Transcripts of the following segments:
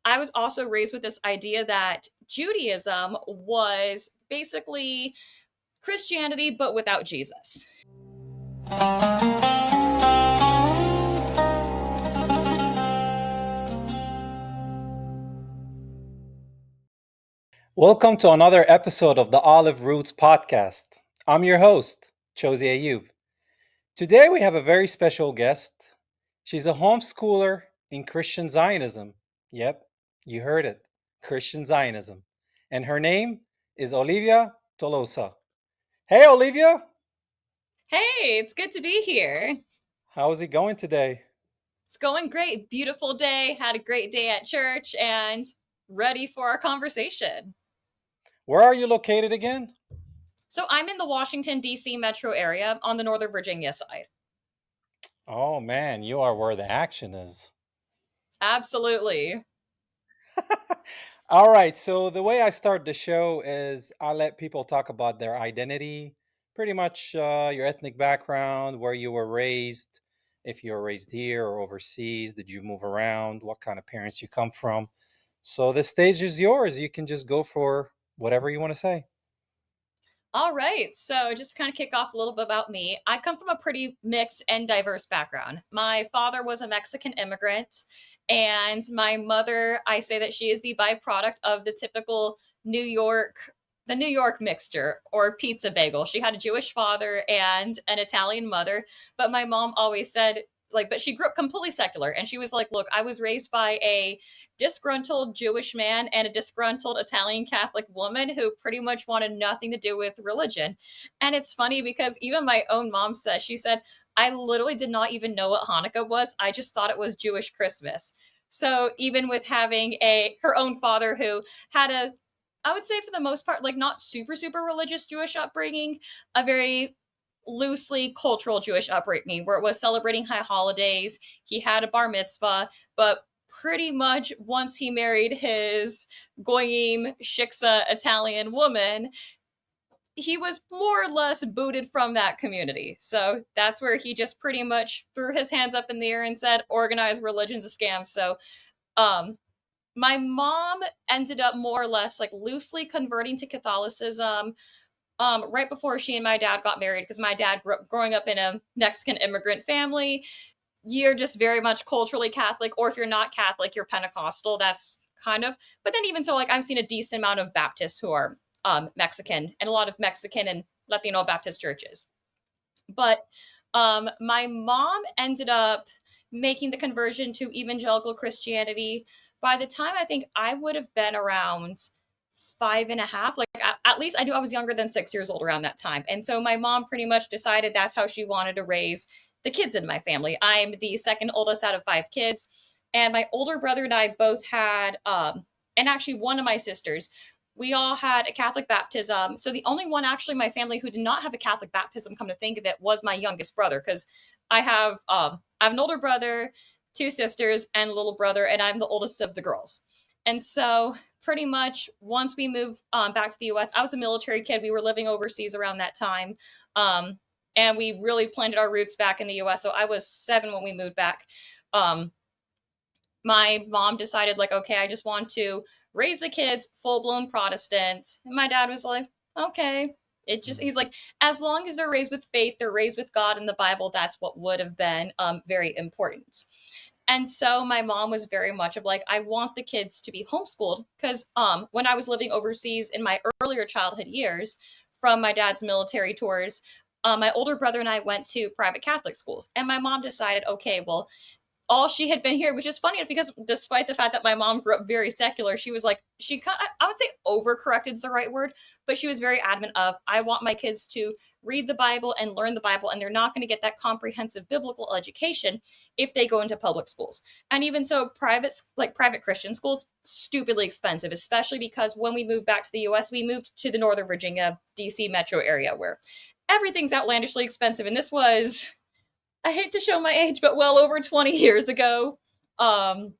I was also raised with this idea that Judaism was basically Christianity, but without Jesus. Welcome to another episode of the Olive Roots podcast. I'm your host, Chosi Ayub. Today we have a very special guest. She's a homeschooler in Christian Zionism. Yep, you heard it, Christian Zionism. And her name is Olivia Tolosa. Hey, Olivia! Hey, it's good to be here. How is it going today? It's going great. Beautiful day. Had a great day at church and ready for our conversation. Where are you located again? So I'm in the Washington, D.C. metro area on the Northern Virginia side. Oh man, you are where the action is. Absolutely. All right, so the way I start the show is I let people talk about their identity, pretty much your ethnic background, where you were raised, if you were raised here or overseas, did you move around, what kind of parents you come from. So the stage is yours. You can just go for whatever you want to say. All right. So just kind of kick off a little bit about me. I come from a pretty mixed and diverse background. My father was a Mexican immigrant, and my mother, I say that she is the byproduct of the typical the New York mixture or pizza bagel. She had a Jewish father and an Italian mother, but my mom always said, like, but she grew up completely secular. And she was like, look, I was raised by a disgruntled Jewish man and a disgruntled Italian Catholic woman who pretty much wanted nothing to do with religion. And it's funny because even my own mom says, she said, I literally did not even know what Hanukkah was. I just thought it was Jewish Christmas. So even with having her own father who had I would say for the most part, like not super religious Jewish upbringing, a very loosely cultural Jewish upbringing where it was celebrating high holidays. He had a bar mitzvah, but pretty much once he married his goyim shiksa Italian woman, he was more or less booted from that community. So that's where he just pretty much threw his hands up in the air and said, organized religion's a scam. So um my mom ended up more or less like loosely converting to Catholicism right before she and my dad got married, because my dad grew up growing up in a Mexican immigrant family. You're just very much culturally Catholic, or if you're not Catholic, you're Pentecostal. That's kind of, but then even so, like I've seen a decent amount of Baptists who are Mexican, and a lot of Mexican and Latino Baptist churches. But my mom ended up making the conversion to evangelical Christianity by the time I think I would have been around 5.5. Like at least I knew I was younger than 6 years old around that time. And so my mom pretty much decided that's how she wanted to raise the kids in my family. I'm the second oldest out of 5 kids. And my older brother and I both had, and actually one of my sisters, we all had a Catholic baptism. So the only one actually in my family who did not have a Catholic baptism, come to think of it, was my youngest brother. Because I have an older brother, 2 sisters, and a little brother, and I'm the oldest of the girls. And so pretty much once we moved back to the US, I was a military kid. We were living overseas around that time. Um, and we really planted our roots back in the US. So I was 7 when we moved back. Um, my mom decided, like, okay, I just want to raise the kids full blown Protestant. And my dad was like, okay. He's like, as long as they're raised with faith, they're raised with God and the Bible, that's what would have been very important. And so my mom was very much of like, I want the kids to be homeschooled because when I was living overseas in my earlier childhood years from my dad's military tours, my older brother and I went to private Catholic schools. And my mom decided, okay, well, all she had been here, which is funny because despite the fact that my mom grew up very secular, she was like, I would say overcorrected is the right word, but she was very adamant of, I want my kids to read the Bible and learn the Bible, and they're not going to get that comprehensive biblical education if they go into public schools. And even so, private Christian schools, stupidly expensive, especially because when we moved back to the US, we moved to the Northern Virginia, DC metro area where everything's outlandishly expensive. And this was, I hate to show my age, but well over 20 years ago, um,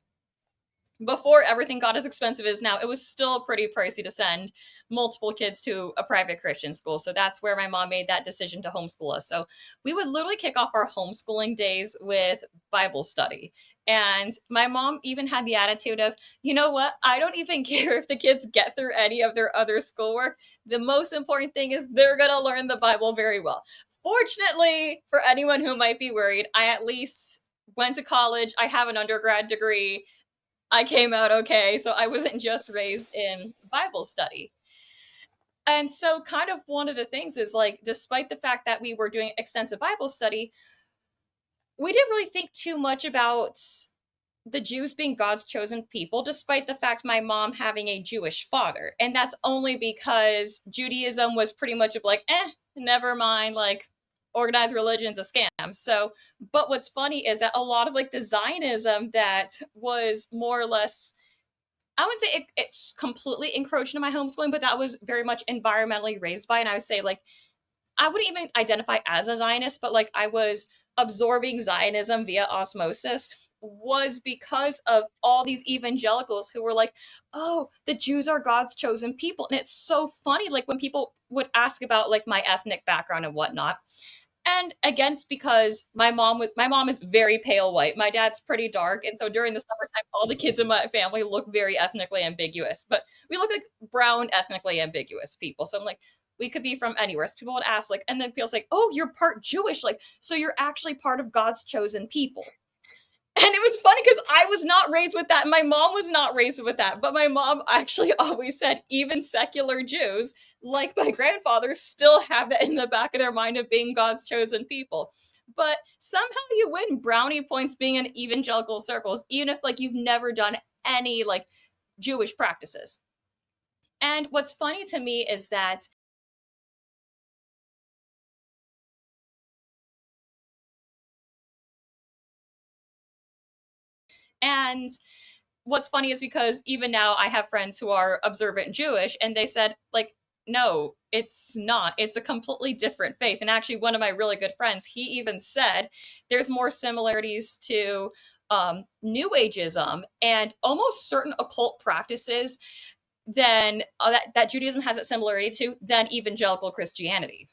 before everything got as expensive as now, it was still pretty pricey to send multiple kids to a private Christian school. So that's where my mom made that decision to homeschool us. So we would literally kick off our homeschooling days with Bible study. And my mom even had the attitude of, you know what? I don't even care if the kids get through any of their other schoolwork. The most important thing is they're going to learn the Bible very well. Fortunately, for anyone who might be worried, I at least went to college. I have an undergrad degree. I came out okay. So I wasn't just raised in Bible study. And so, kind of one of the things is like, despite the fact that we were doing extensive Bible study, we didn't really think too much about the Jews being God's chosen people, despite the fact my mom having a Jewish father. And that's only because Judaism was pretty much of like, never mind, like, organized religion's a scam. So, but what's funny is that a lot of like the Zionism that was more or less, I would say it's completely encroached into my homeschooling, but that was very much environmentally raised by. And I would say, like, I wouldn't even identify as a Zionist, but like I was absorbing Zionism via osmosis, was because of all these evangelicals who were like, oh, the Jews are God's chosen people. And it's so funny, like when people would ask about like my ethnic background and whatnot. And again, it's because my mom is very pale white. My dad's pretty dark. And so during the summertime, all the kids in my family look very ethnically ambiguous. But we look like brown ethnically ambiguous people. So I'm like, we could be from anywhere. So people would ask, like, and then people's like, oh, you're part Jewish, like, so you're actually part of God's chosen people. And it was funny because I was not raised with that. My mom was not raised with that. But my mom actually always said even secular Jews, like my grandfather, still have that in the back of their mind of being God's chosen people. But somehow you win brownie points being in evangelical circles, even if like you've never done any like Jewish practices. And what's funny to me is that, and what's funny is because even now I have friends who are observant Jewish, and they said, like, no, it's not. It's a completely different faith. And actually, one of my really good friends, he even said there's more similarities to New Ageism and almost certain occult practices than that Judaism has a similarity to than evangelical Christianity.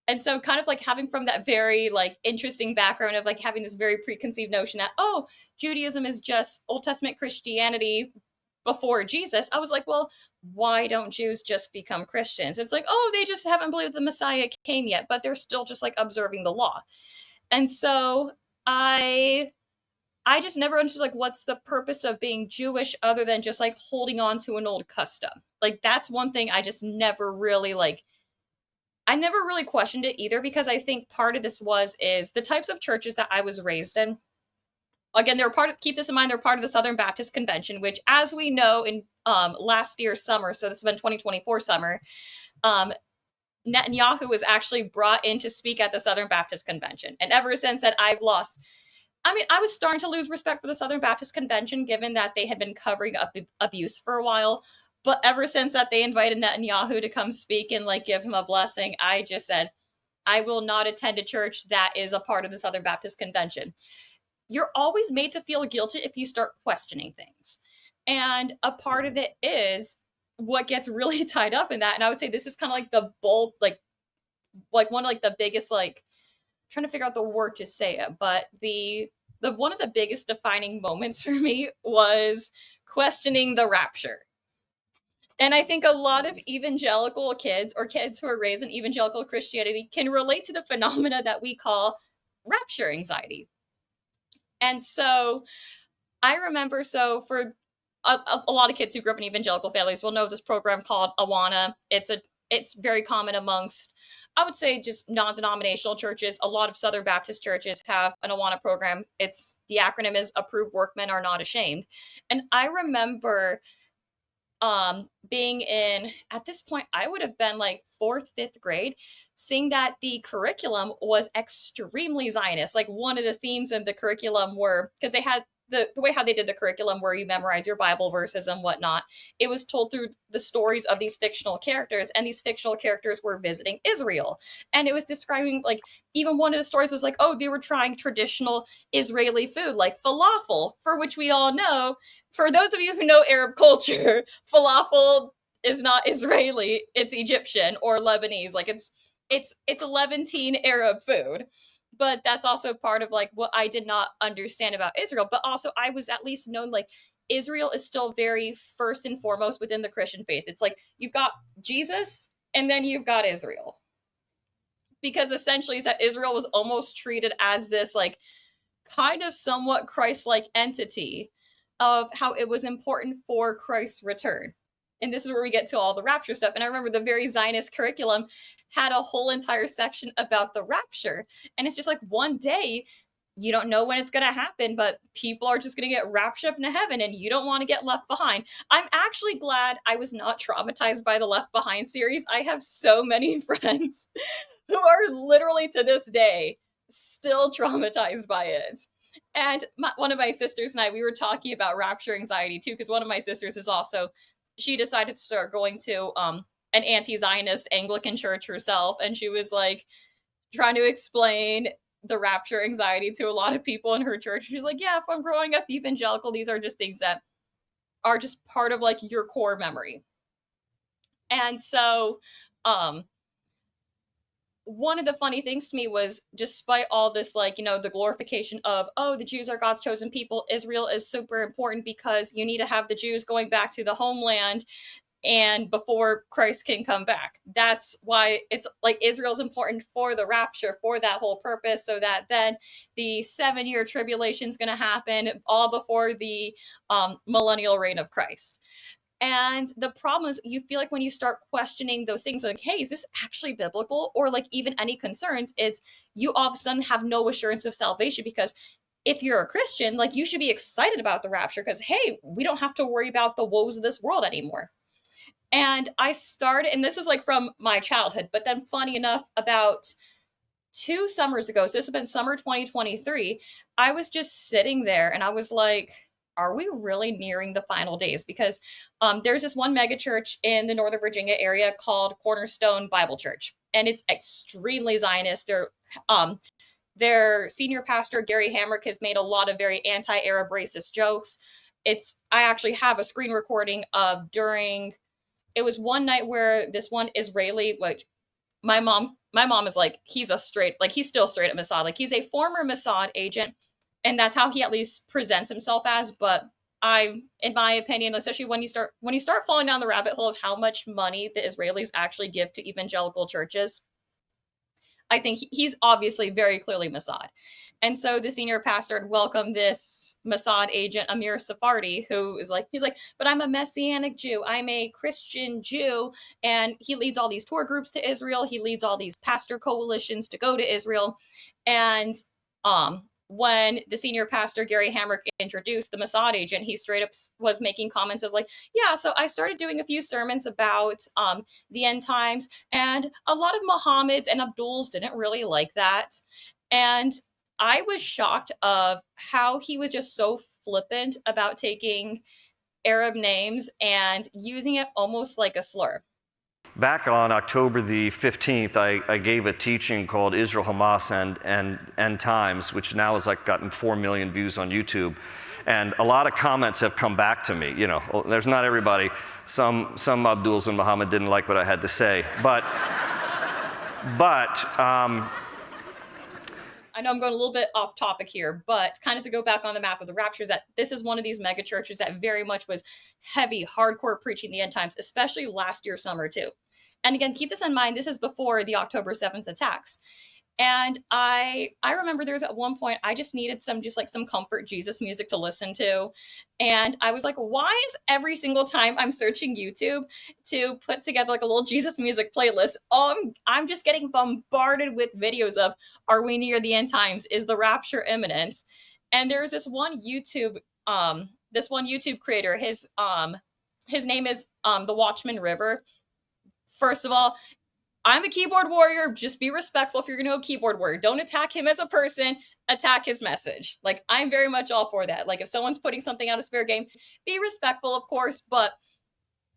And so kind of like having from that very like interesting background of like having this very preconceived notion that, oh, Judaism is just Old Testament Christianity before Jesus, I was like, well, why don't Jews just become Christians? It's like, oh, they just haven't believed the Messiah came yet, but they're still just like observing the law. And so I just never understood like what's the purpose of being Jewish other than just like holding on to an old custom. Like that's one thing I just never really like, I never really questioned it either, because I think part of this is the types of churches that I was raised in. Again, they're part of, keep this in mind, they're part of the Southern Baptist Convention, which, as we know, in last year's summer, so this has been 2024 summer, um, Netanyahu was actually brought in to speak at the Southern Baptist Convention. And ever since then, I've lost. I mean, I was starting to lose respect for the Southern Baptist Convention, given that they had been covering up abuse for a while. But ever since that they invited Netanyahu to come speak and like give him a blessing, I just said, I will not attend a church that is a part of the Southern Baptist Convention. You're always made to feel guilty if you start questioning things. And a part of it is what gets really tied up in that. And I would say this is kind of like the bulk, like one of like the biggest, like, trying to figure out the word to say it, but the one of the biggest defining moments for me was questioning the rapture. And I think a lot of evangelical kids or kids who are raised in evangelical Christianity can relate to the phenomena that we call rapture anxiety. And so I remember, so for a lot of kids who grew up in evangelical families will know this program called Awana. It's very common amongst, I would say, just non-denominational churches. A lot of Southern Baptist churches have an Awana program. It's, the acronym is Approved Workmen Are Not Ashamed. And I remember being in, at this point I would have been like fourth, fifth grade, seeing that the curriculum was extremely Zionist. Like one of the themes in the curriculum were, because they had the way how they did the curriculum where you memorize your Bible verses and whatnot, it was told through the stories of these fictional characters, and these fictional characters were visiting Israel. And it was describing, like, even one of the stories was like, oh, they were trying traditional Israeli food like falafel, for which we all know, for those of you who know Arab culture, falafel is not Israeli, it's Egyptian or Lebanese. Like it's a Levantine Arab food. but that's also part of like what I did not understand about Israel. But also, I was at least known like Israel is still very first and foremost within the Christian faith. It's like you've got Jesus and then you've got Israel. Because essentially, is that Israel was almost treated as this like kind of somewhat Christ-like entity of how it was important for Christ's return. And this is where we get to all the rapture stuff. And I remember the very Zionist curriculum had a whole entire section about the rapture. And it's just like one day, you don't know when it's going to happen, but people are just going to get raptured up into heaven and you don't want to get left behind. I'm actually glad I was not traumatized by the Left Behind series. I have so many friends who are literally to this day still traumatized by it. And one of my sisters and I, we were talking about rapture anxiety too, because one of my sisters is also, she decided to start going to an anti-Zionist Anglican church herself, and she was like trying to explain the rapture anxiety to a lot of people in her church. She's like, yeah, if I'm growing up evangelical, these are just things that are just part of like your core memory. And so one of the funny things to me was, despite all this, like, you know, the glorification of, oh, the Jews are God's chosen people, Israel is super important because you need to have the Jews going back to the homeland and before Christ can come back. That's why it's like Israel's important for the rapture, for that whole purpose, so that then the 7-year tribulation is going to happen all before the millennial reign of Christ. And the problem is, you feel like when you start questioning those things, like, hey, is this actually biblical? Or like even any concerns, it's you all of a sudden have no assurance of salvation, because if you're a Christian, like you should be excited about the rapture because, hey, we don't have to worry about the woes of this world anymore. And I started, and this was like from my childhood, but then funny enough, about 2 summers ago, so this would have been summer 2023, I was just sitting there and I was like, are we really nearing the final days? Because there's this one mega church in the Northern Virginia area called Cornerstone Bible Church, and it's extremely Zionist. Their senior pastor, Gary Hamrick, has made a lot of very anti-Arab racist jokes. I actually have a screen recording of it was one night where this one Israeli, like my mom is like, he's still straight up Mossad. Like he's a former Mossad agent, and that's how he at least presents himself as. But in my opinion, especially when you start falling down the rabbit hole of how much money the Israelis actually give to evangelical churches, I think he's obviously very clearly Mossad. And so the senior pastor had welcomed this Mossad agent, Amir Sephardi, who is like, he's like, but I'm a Messianic Jew. I'm a Christian Jew. And he leads all these tour groups to Israel. He leads all these pastor coalitions to go to Israel. And when the senior pastor, Gary Hamrick, introduced the Mossad agent, he straight up was making comments of like, yeah, so I started doing a few sermons about the end times, and a lot of Muhammad's and Abdul's didn't really like that. And I was shocked of how he was just so flippant about taking Arab names and using it almost like a slur. Back on October the 15th, I gave a teaching called Israel, Hamas, and End Times, which now has like gotten 4 million views on YouTube. And a lot of comments have come back to me. You know, there's not everybody. Some Abduls and Muhammad didn't like what I had to say. But I know I'm going a little bit off topic here, but kind of to go back on the map of the rapture, is that this is one of these mega churches that very much was heavy, hardcore preaching the end times, especially last year summer too. And again, keep this in mind, this is before the October 7th attacks. And I remember there was at one point, I just needed some comfort Jesus music to listen to. And I was like, why is every single time I'm searching YouTube to put together like a little Jesus music playlist, I'm just getting bombarded with videos of, are we near the end times? Is the rapture imminent? And there was this one YouTube creator, his name is the Watchman River. First of all, I'm a keyboard warrior. Just be respectful if you're going to go keyboard warrior. Don't attack him as a person. Attack his message. Like, I'm very much all for that. Like, if someone's putting something out as fair game, be respectful, of course. But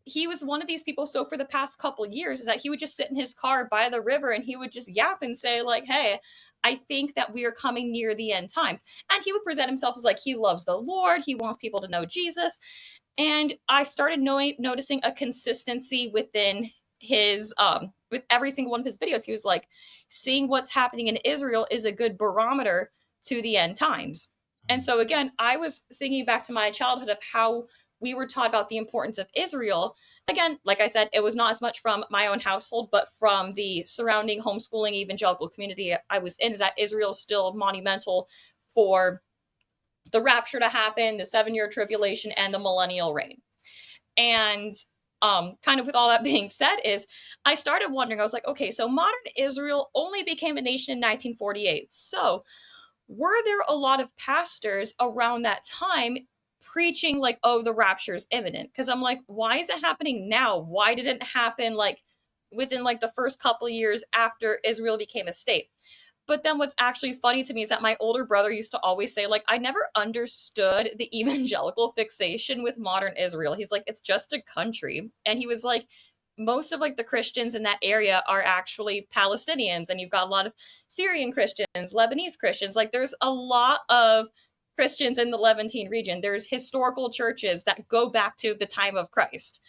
he was one of these people. So for the past couple years, is that he would just sit in his car by the river and he would just yap and say, like, hey, I think that we are coming near the end times. And he would present himself as like, he loves the Lord. He wants people to know Jesus. And I started noticing a consistency within his with every single one of his videos, he was like, seeing what's happening in Israel is a good barometer to the end times. And so again, I was thinking back to my childhood of how we were taught about the importance of Israel. Again, like I said, it was not as much from my own household, but from the surrounding homeschooling evangelical community I was in, is that Israel is still monumental for the rapture to happen, the 7-year tribulation, and the millennial reign. And kind of with all that being said, is I started wondering, I was like, okay, so modern Israel only became a nation in 1948. So were there a lot of pastors around that time preaching like, oh, the rapture is imminent? Because I'm like, why is it happening now? Why didn't it happen like within like the first couple of years after Israel became a state? But then what's actually funny to me is that my older brother used to always say, like, I never understood the evangelical fixation with modern Israel. He's like, it's just a country. And he was like, most of like the Christians in that area are actually Palestinians. And you've got a lot of Syrian Christians, Lebanese Christians. Like there's a lot of Christians in the Levantine region. There's historical churches that go back to the time of Christ.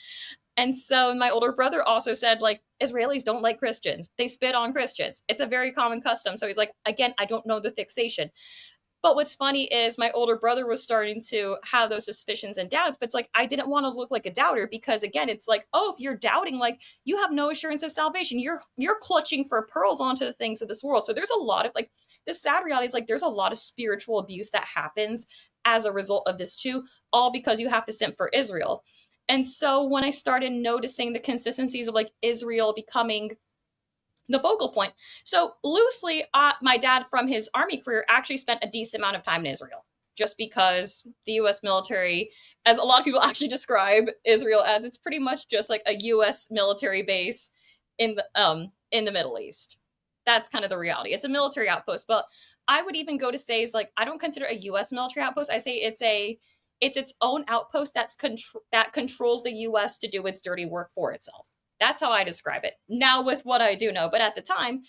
And so my older brother also said, like, Israelis don't like Christians. They spit on Christians. It's a very common custom. So he's like, again, I don't know the fixation. But what's funny is my older brother was starting to have those suspicions and doubts. But it's like, I didn't want to look like a doubter because, again, it's like, oh, if you're doubting, like, you have no assurance of salvation. You're clutching for pearls onto the things of this world. So there's a lot of, like, the sad reality is, like, there's a lot of spiritual abuse that happens as a result of this too, all because you have to simp for Israel. And so when I started noticing the consistencies of like Israel becoming the focal point, so loosely, my dad from his army career actually spent a decent amount of time in Israel, just because the U.S. military, as a lot of people actually describe Israel as, it's pretty much just like a U.S. military base in the Middle East. That's kind of the reality. It's a military outpost, but I would even go to say is like, I don't consider a U.S. military outpost. I say it's its own outpost that controls the U.S. to do its dirty work for itself. That's how I describe it now with what I do know. But at the time,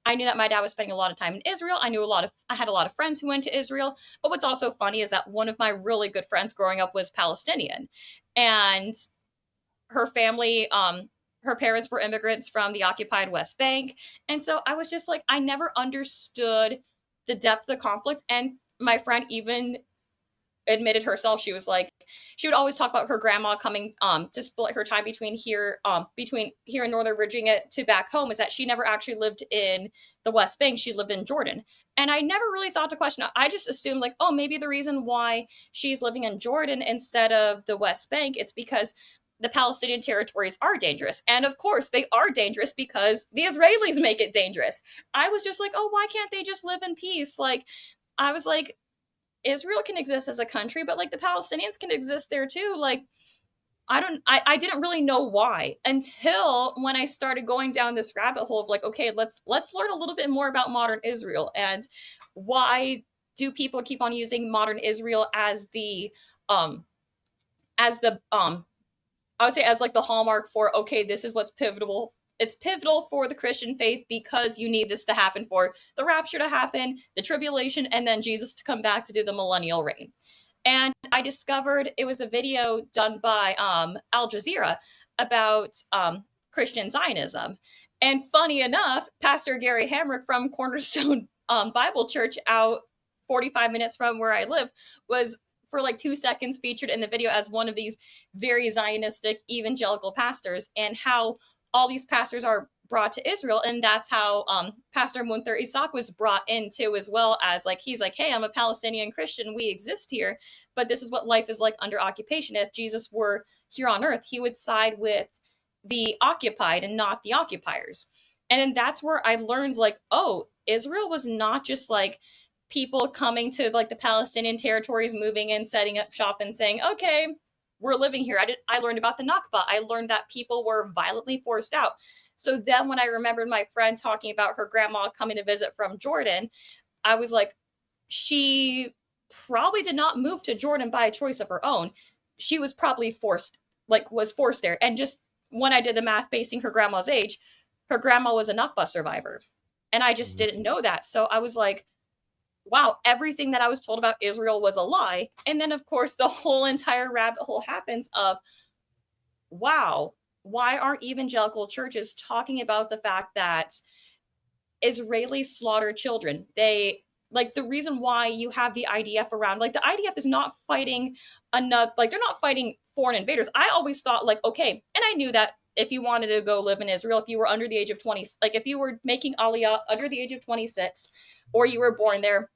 I knew that my dad was spending a lot of time in Israel. I had a lot of friends who went to Israel. But what's also funny is that one of my really good friends growing up was Palestinian, and her family, her parents were immigrants from the occupied West Bank. And so I was just like, I never understood the depth of the conflict. And my friend even admitted herself, she was like, she would always talk about her grandma coming to split her time between here in Northern Virginia to back home, is that she never actually lived in the West Bank. She lived in Jordan. And I never really thought to question it. I just assumed like, oh, maybe the reason why she's living in Jordan instead of the West Bank, it's because the Palestinian territories are dangerous. And of course they are dangerous because the Israelis make it dangerous. I was just like, oh, why can't they just live in peace? Like, I was like, Israel can exist as a country, but like the Palestinians can exist there too. Like, I didn't really know why until when I started going down this rabbit hole of like, okay, let's learn a little bit more about modern Israel, and why do people keep on using modern Israel as the I would say as like the hallmark for, okay, this is what's pivotal. It's pivotal for the Christian faith because you need this to happen for the rapture to happen, the tribulation, and then Jesus to come back to do the millennial reign. And I discovered it was a video done by Al Jazeera about Christian Zionism. And funny enough, Pastor Gary Hamrick from Cornerstone Bible Church out 45 minutes from where I live was for like 2 seconds featured in the video as one of these very Zionistic evangelical pastors, and how all these pastors are brought to Israel. And that's how Pastor Munther Isaac was brought into, as well as like, he's like, hey, I'm a Palestinian Christian. We exist here, but this is what life is like under occupation. If Jesus were here on earth, he would side with the occupied and not the occupiers. And then that's where I learned like, oh, Israel was not just like people coming to like the Palestinian territories, moving in, setting up shop and saying, okay, we're living here. I learned about the Nakba. I learned that people were violently forced out. So then when I remembered my friend talking about her grandma coming to visit from Jordan, I was like, she probably did not move to Jordan by a choice of her own. She was probably forced there. And just when I did the math basing her grandma's age, her grandma was a Nakba survivor. And I just didn't know that. So I was like, wow, everything that I was told about Israel was a lie. And then, of course, the whole entire rabbit hole happens of, wow, why are evangelical churches talking about the fact that Israelis slaughter children? They like the reason why you have the IDF around, like the IDF is not fighting enough, like they're not fighting foreign invaders. I always thought like, okay, and I knew that if you wanted to go live in Israel, if you were under the age of 20, like if you were making Aliyah under the age of 26 or you were born there,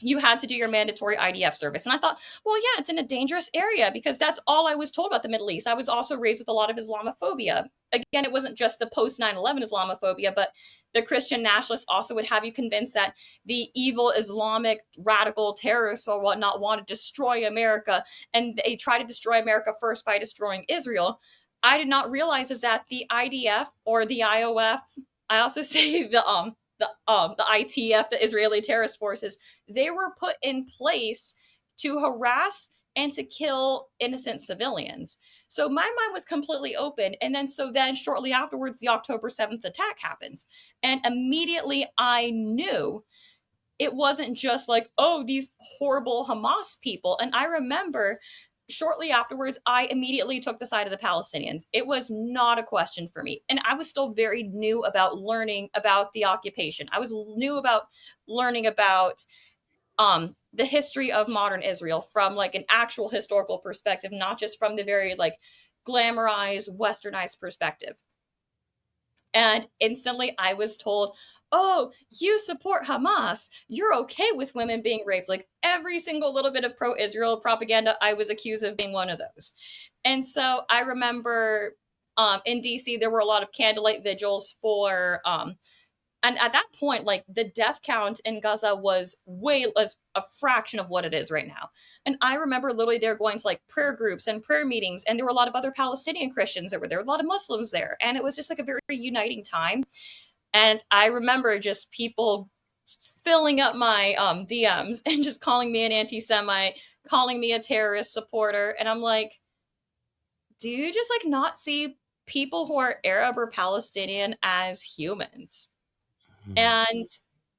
you had to do your mandatory IDF service. And I thought, well, yeah, it's in a dangerous area because that's all I was told about the Middle East. I was also raised with a lot of Islamophobia. Again, it wasn't just the post 9/11 Islamophobia, but the Christian nationalists also would have you convinced that the evil Islamic radical terrorists or whatnot want to destroy America, and they try to destroy America first by destroying Israel. I did not realize is that the IDF or the IOF, I also say the ITF, the Israeli terrorist forces, they were put in place to harass and to kill innocent civilians. So my mind was completely open. And then shortly afterwards, the October 7th attack happens. And immediately I knew it wasn't just like, oh, these horrible Hamas people. And I remember shortly afterwards, I immediately took the side of the Palestinians. It was not a question for me. And I was still very new about learning about the occupation. I was new about learning about the history of modern Israel from like an actual historical perspective, not just from the very like glamorized, westernized perspective. And instantly I was told, oh, you support Hamas. You're okay with women being raped. Like every single little bit of pro Israel propaganda, I was accused of being one of those. And so I remember in DC, there were a lot of candlelight vigils for and at that point, like the death count in Gaza was a fraction of what it is right now. And I remember literally they're going to like prayer groups and prayer meetings, and there were a lot of other Palestinian Christians that were there, a lot of Muslims there, and it was just like a very uniting time. And I remember just people filling up my DMs and just calling me an anti-Semite, calling me a terrorist supporter, and I'm like, do you just like not see people who are Arab or Palestinian as humans? And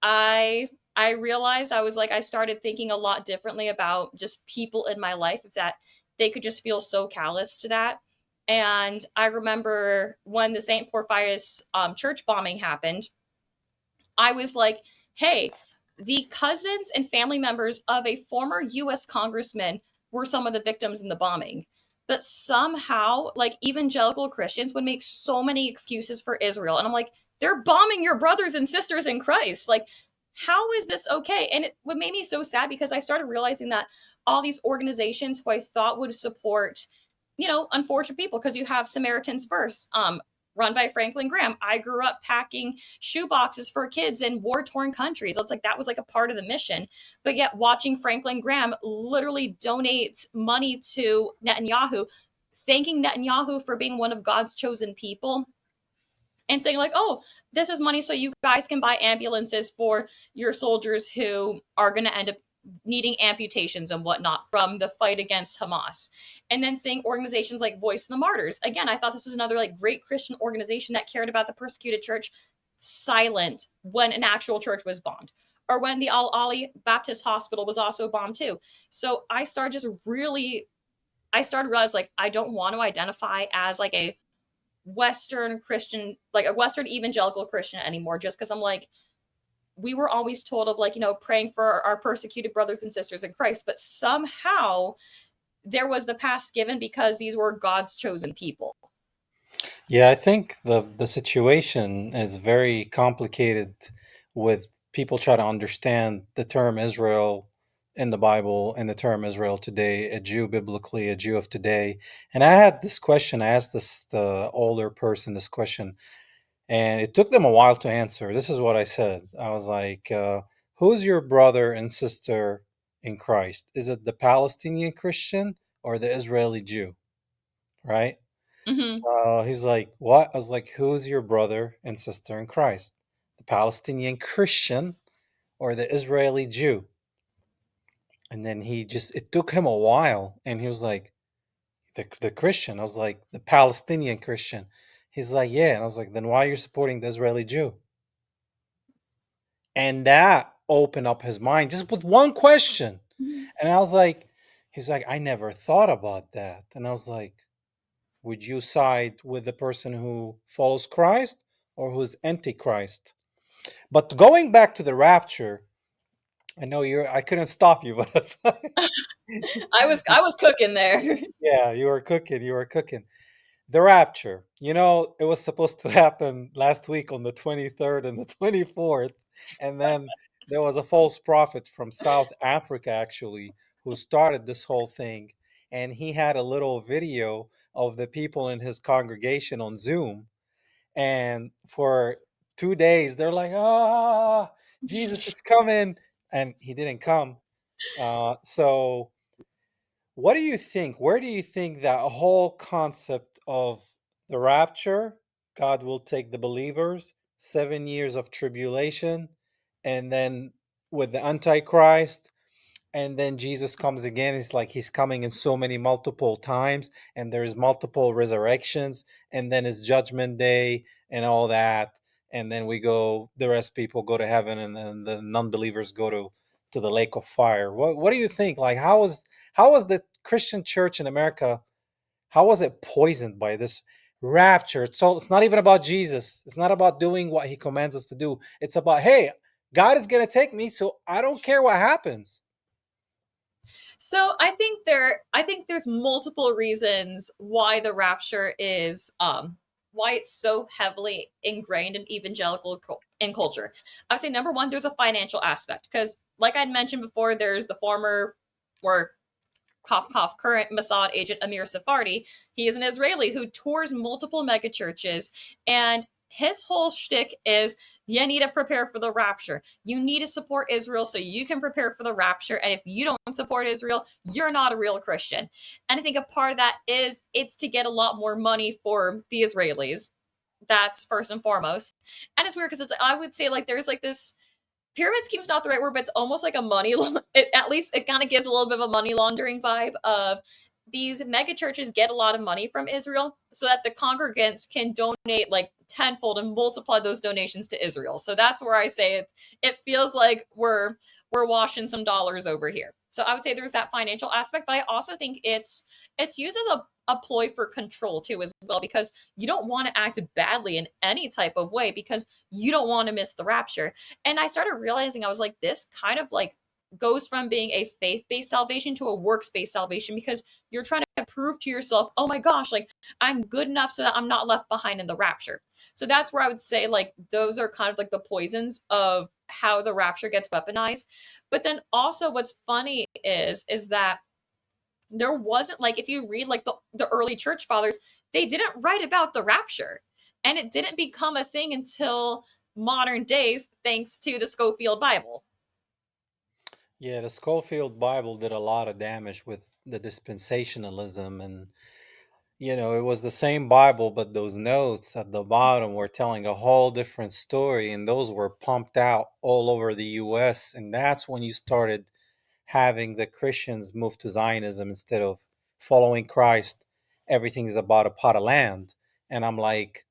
I realized I was like I started thinking a lot differently about just people in my life, if that they could just feel so callous to that. And I remember when the St. Porphyrius church bombing happened, I was like, hey, the cousins and family members of a former US congressman were some of the victims in the bombing. But somehow, like evangelical Christians would make so many excuses for Israel. And I'm like, they're bombing your brothers and sisters in Christ. Like, how is this okay? And what made me so sad because I started realizing that all these organizations who I thought would support, unfortunate people, because you have Samaritan's Purse, run by Franklin Graham. I grew up packing shoe boxes for kids in war torn countries. It's like that was like a part of the mission. But yet, watching Franklin Graham literally donate money to Netanyahu, thanking Netanyahu for being one of God's chosen people, and saying, like, oh, this is money so you guys can buy ambulances for your soldiers who are going to end up needing amputations and whatnot from the fight against Hamas. And then seeing organizations like Voice of the Martyrs. Again, I thought this was another like great Christian organization that cared about the persecuted church, silent when an actual church was bombed. Or when the Al Ali Baptist Hospital was also bombed too. So I started realizing like I don't want to identify as like a Western Christian, like a Western evangelical Christian anymore, just because I'm like, we were always told of like, praying for our persecuted brothers and sisters in Christ, but somehow there was the pass given because these were God's chosen people. Yeah, I think the situation is very complicated with people try to understand the term Israel in the Bible and the term Israel today, a Jew biblically, a Jew of today. And I had this question, I asked the older person this question, and it took them a while to answer. This is what I said. I was like, who's your brother and sister in Christ? Is it the Palestinian Christian or the Israeli Jew? Right? Mm-hmm. So he's like, what? I was like, who's your brother and sister in Christ? The Palestinian Christian or the Israeli Jew? And then it took him a while. And he was like, the Christian. I was like, the Palestinian Christian. He's like, yeah. And I was like, then why are you supporting the Israeli Jew? And that opened up his mind just with one question. Mm-hmm. And I was like, he's like, I never thought about that. And I was like, Would you side with the person who follows Christ or who's antichrist? But going back to the rapture, I know I couldn't stop you, but I was cooking there. yeah, you were cooking. The rapture, it was supposed to happen last week on the 23rd and the 24th. And then there was a false prophet from South Africa, actually, who started this whole thing. And he had a little video of the people in his congregation on Zoom. And for 2 days, they're like, Jesus is coming. And he didn't come. So what do you think? Where do you think that whole concept of the rapture, God will take the believers, 7 years of tribulation, and then with the Antichrist, and then Jesus comes again? It's like he's coming in so many multiple times, and there's multiple resurrections, and then his judgment day and all that. And then the rest people go to heaven, and then the non-believers go to the lake of fire. What do you think? Like how was the Christian church in America, how was it poisoned by this rapture? It's not even about Jesus. It's not about doing what he commands us to do. It's about, hey, God is going to take me, so I don't care what happens. So I think there's multiple reasons why the rapture is why it's so heavily ingrained in evangelical in culture. I would say number one, there's a financial aspect because, like I'd mentioned before, there's the former or cough cough current Mossad agent Amir Sephardi. He is an Israeli who tours multiple megachurches, and his whole shtick is you need to prepare for the rapture. You need to support Israel so you can prepare for the rapture. And if you don't support Israel, you're not a real Christian. And I think a part of that is it's to get a lot more money for the Israelis. That's first and foremost. And it's weird because I would say like there's like this pyramid scheme's not the right word, but it's almost like a at least it kind of gives a little bit of a money laundering vibe of these mega churches get a lot of money from Israel so that the congregants can donate like tenfold and multiply those donations to Israel. So that's where I say it feels like we're washing some dollars over here. So I would say there's that financial aspect, but I also think it's used as a ploy for control too as well because you don't want to act badly in any type of way because you don't want to miss the rapture. And I started realizing I was like, this kind of like goes from being a faith-based salvation to a works-based salvation because you're trying to prove to yourself, oh my gosh, like I'm good enough so that I'm not left behind in the rapture. So that's where I would say like those are kind of like the poisons of how the rapture gets weaponized. But then also what's funny is that there wasn't like if you read like the early church fathers, they didn't write about the rapture. And it didn't become a thing until modern days thanks to the Schofield Bible. Yeah, the Schofield Bible did a lot of damage with the dispensationalism. And it was the same Bible, but those notes at the bottom were telling a whole different story, and those were pumped out all over the US. And that's when you started having the Christians move to Zionism instead of following Christ. Everything is about a pot of land. And I'm like,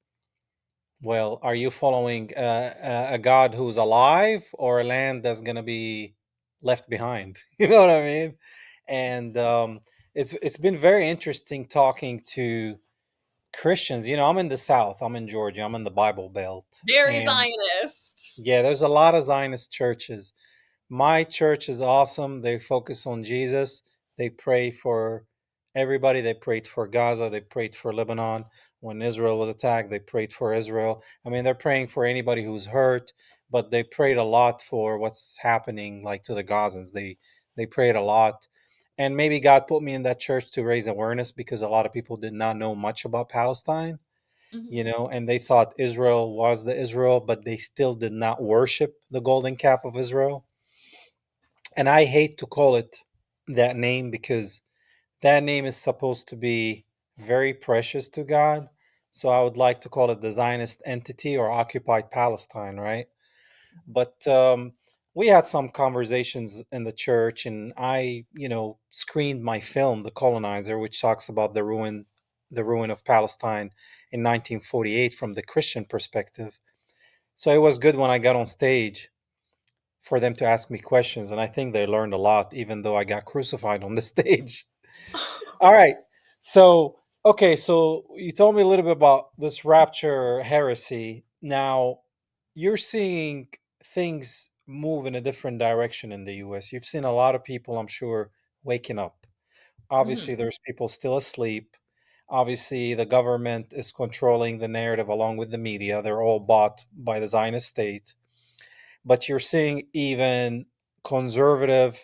well, are you following a God who's alive or a land that's going to be left behind? You know what I mean? And it's been very interesting talking to Christians. I'm in the South. I'm in Georgia. I'm in the Bible Belt, Very and Zionist. yeah, there's a lot of Zionist churches. My church is awesome. They focus on Jesus. They pray for everybody. They prayed for Gaza. They prayed for Lebanon. When Israel was attacked, they prayed for Israel. I mean, they're praying for anybody who's hurt, but they prayed a lot for what's happening, like to the Gazans. They prayed a lot. And maybe God put me in that church to raise awareness because a lot of people did not know much about Palestine, Mhm. and they thought Israel was the Israel, but they still did not worship the golden calf of Israel. And I hate to call it that name because that name is supposed to be very precious to God. So I would like to call it the Zionist entity or occupied Palestine, right? But we had some conversations in the church, and I, screened my film, The Colonizer, which talks about the ruin of Palestine in 1948 from the Christian perspective. So it was good when I got on stage for them to ask me questions, and I think they learned a lot, even though I got crucified on the stage. All right. So Okay, so you told me a little bit about this rapture heresy. Now, you're seeing things move in a different direction in the US. You've seen a lot of people, I'm sure, waking up. Hmm. Obviously, there's people still asleep. Obviously, the government is controlling the narrative along with the media. They're all bought by the Zionist state. But you're seeing even conservative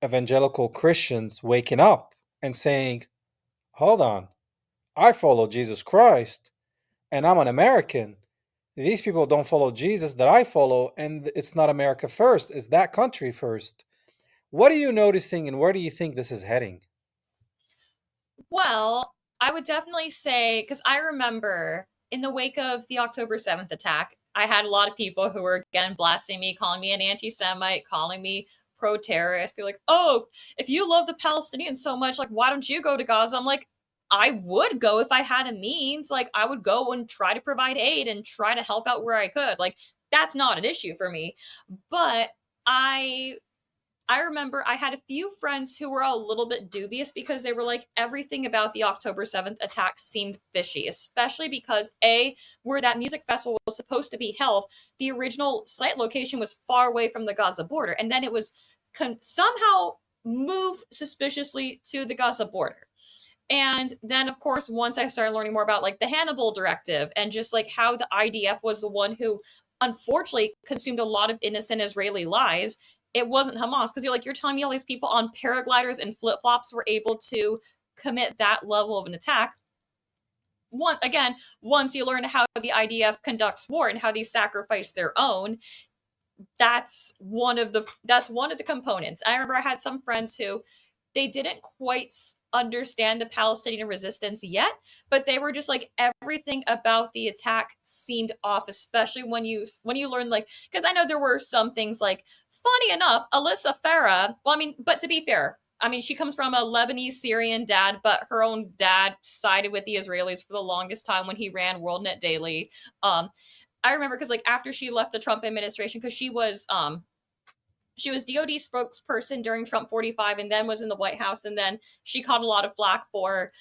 evangelical Christians waking up and saying, hold on, I follow Jesus Christ and I'm an American. These people don't follow Jesus that I follow, and it's not America first, it's that country first. What are you noticing and where do you think this is heading? Well, I would definitely say, because I remember in the wake of the October 7th attack, I had a lot of people who were again blasting me, calling me an anti Semite, calling me pro terrorist, be like, oh, if you love the Palestinians so much, like, why don't you go to Gaza? I'm like, I would go if I had a means. Like, I would go and try to provide aid and try to help out where I could. Like, that's not an issue for me. But I I remember I had a few friends who were a little bit dubious because they were like, everything about the October 7th attack seemed fishy, especially because A, where that music festival was supposed to be held, the original site location was far away from the Gaza border. And then it was somehow moved suspiciously to the Gaza border. And then, of course, once I started learning more about like the Hannibal Directive and just like how the IDF was the one who unfortunately consumed a lot of innocent Israeli lives, it wasn't Hamas. Because you're telling me all these people on paragliders and flip flops were able to commit that level of an attack. Once you learn how the IDF conducts war and how they sacrifice their own, that's one of the components. I remember I had some friends who they didn't quite understand the Palestinian resistance yet, but they were just like everything about the attack seemed off, especially when you learn like because I know there were some things like funny enough, Alyssa Farah. Well, I mean, but to be fair, I mean she comes from a Lebanese Syrian dad, but her own dad sided with the Israelis for the longest time when he ran WorldNet Daily. I remember because like after she left the Trump administration, because she was DOD spokesperson during Trump 45 and then was in the White House. And then she caught a lot of flack for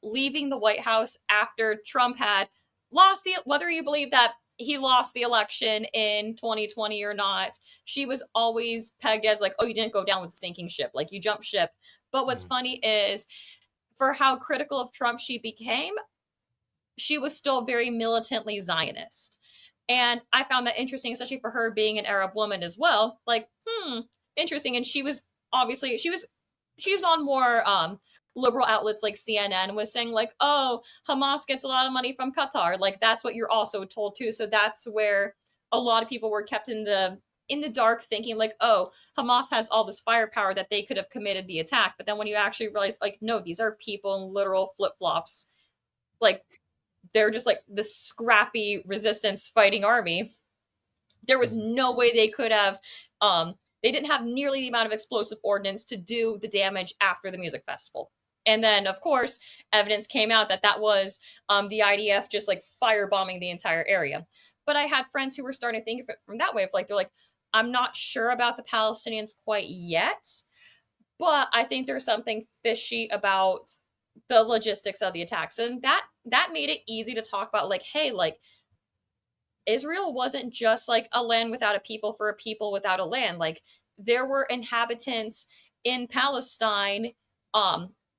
leaving the White House after Trump had lost whether you believe that he lost the election in 2020 or not. She was always pegged as like, oh, you didn't go down with the sinking ship, like you jumped ship. But what's Mhm. funny is for how critical of Trump she became, she was still very militantly Zionist. And I found that interesting, especially for her being an Arab woman as well. Like, interesting. And she was obviously she was on more liberal outlets like CNN was saying like, oh, Hamas gets a lot of money from Qatar. Like that's what you're also told too. So that's where a lot of people were kept in the dark thinking like, oh, Hamas has all this firepower that they could have committed the attack. But then when you actually realize like, no, these are people in literal flip-flops. Like they're just like the scrappy resistance fighting army. There was Mhm. no way they could have they didn't have nearly the amount of explosive ordnance to do the damage after the music festival. And then of course evidence came out that that was the IDF just like firebombing the entire area. But I had friends who were starting to think of it from that way of like they're like, I'm not sure about the Palestinians quite yet, but I think there's something fishy about the logistics of the attacks. And that made it easy to talk about like, hey, like Israel wasn't just like a land without a people for a people without a land. Like there were inhabitants in Palestine.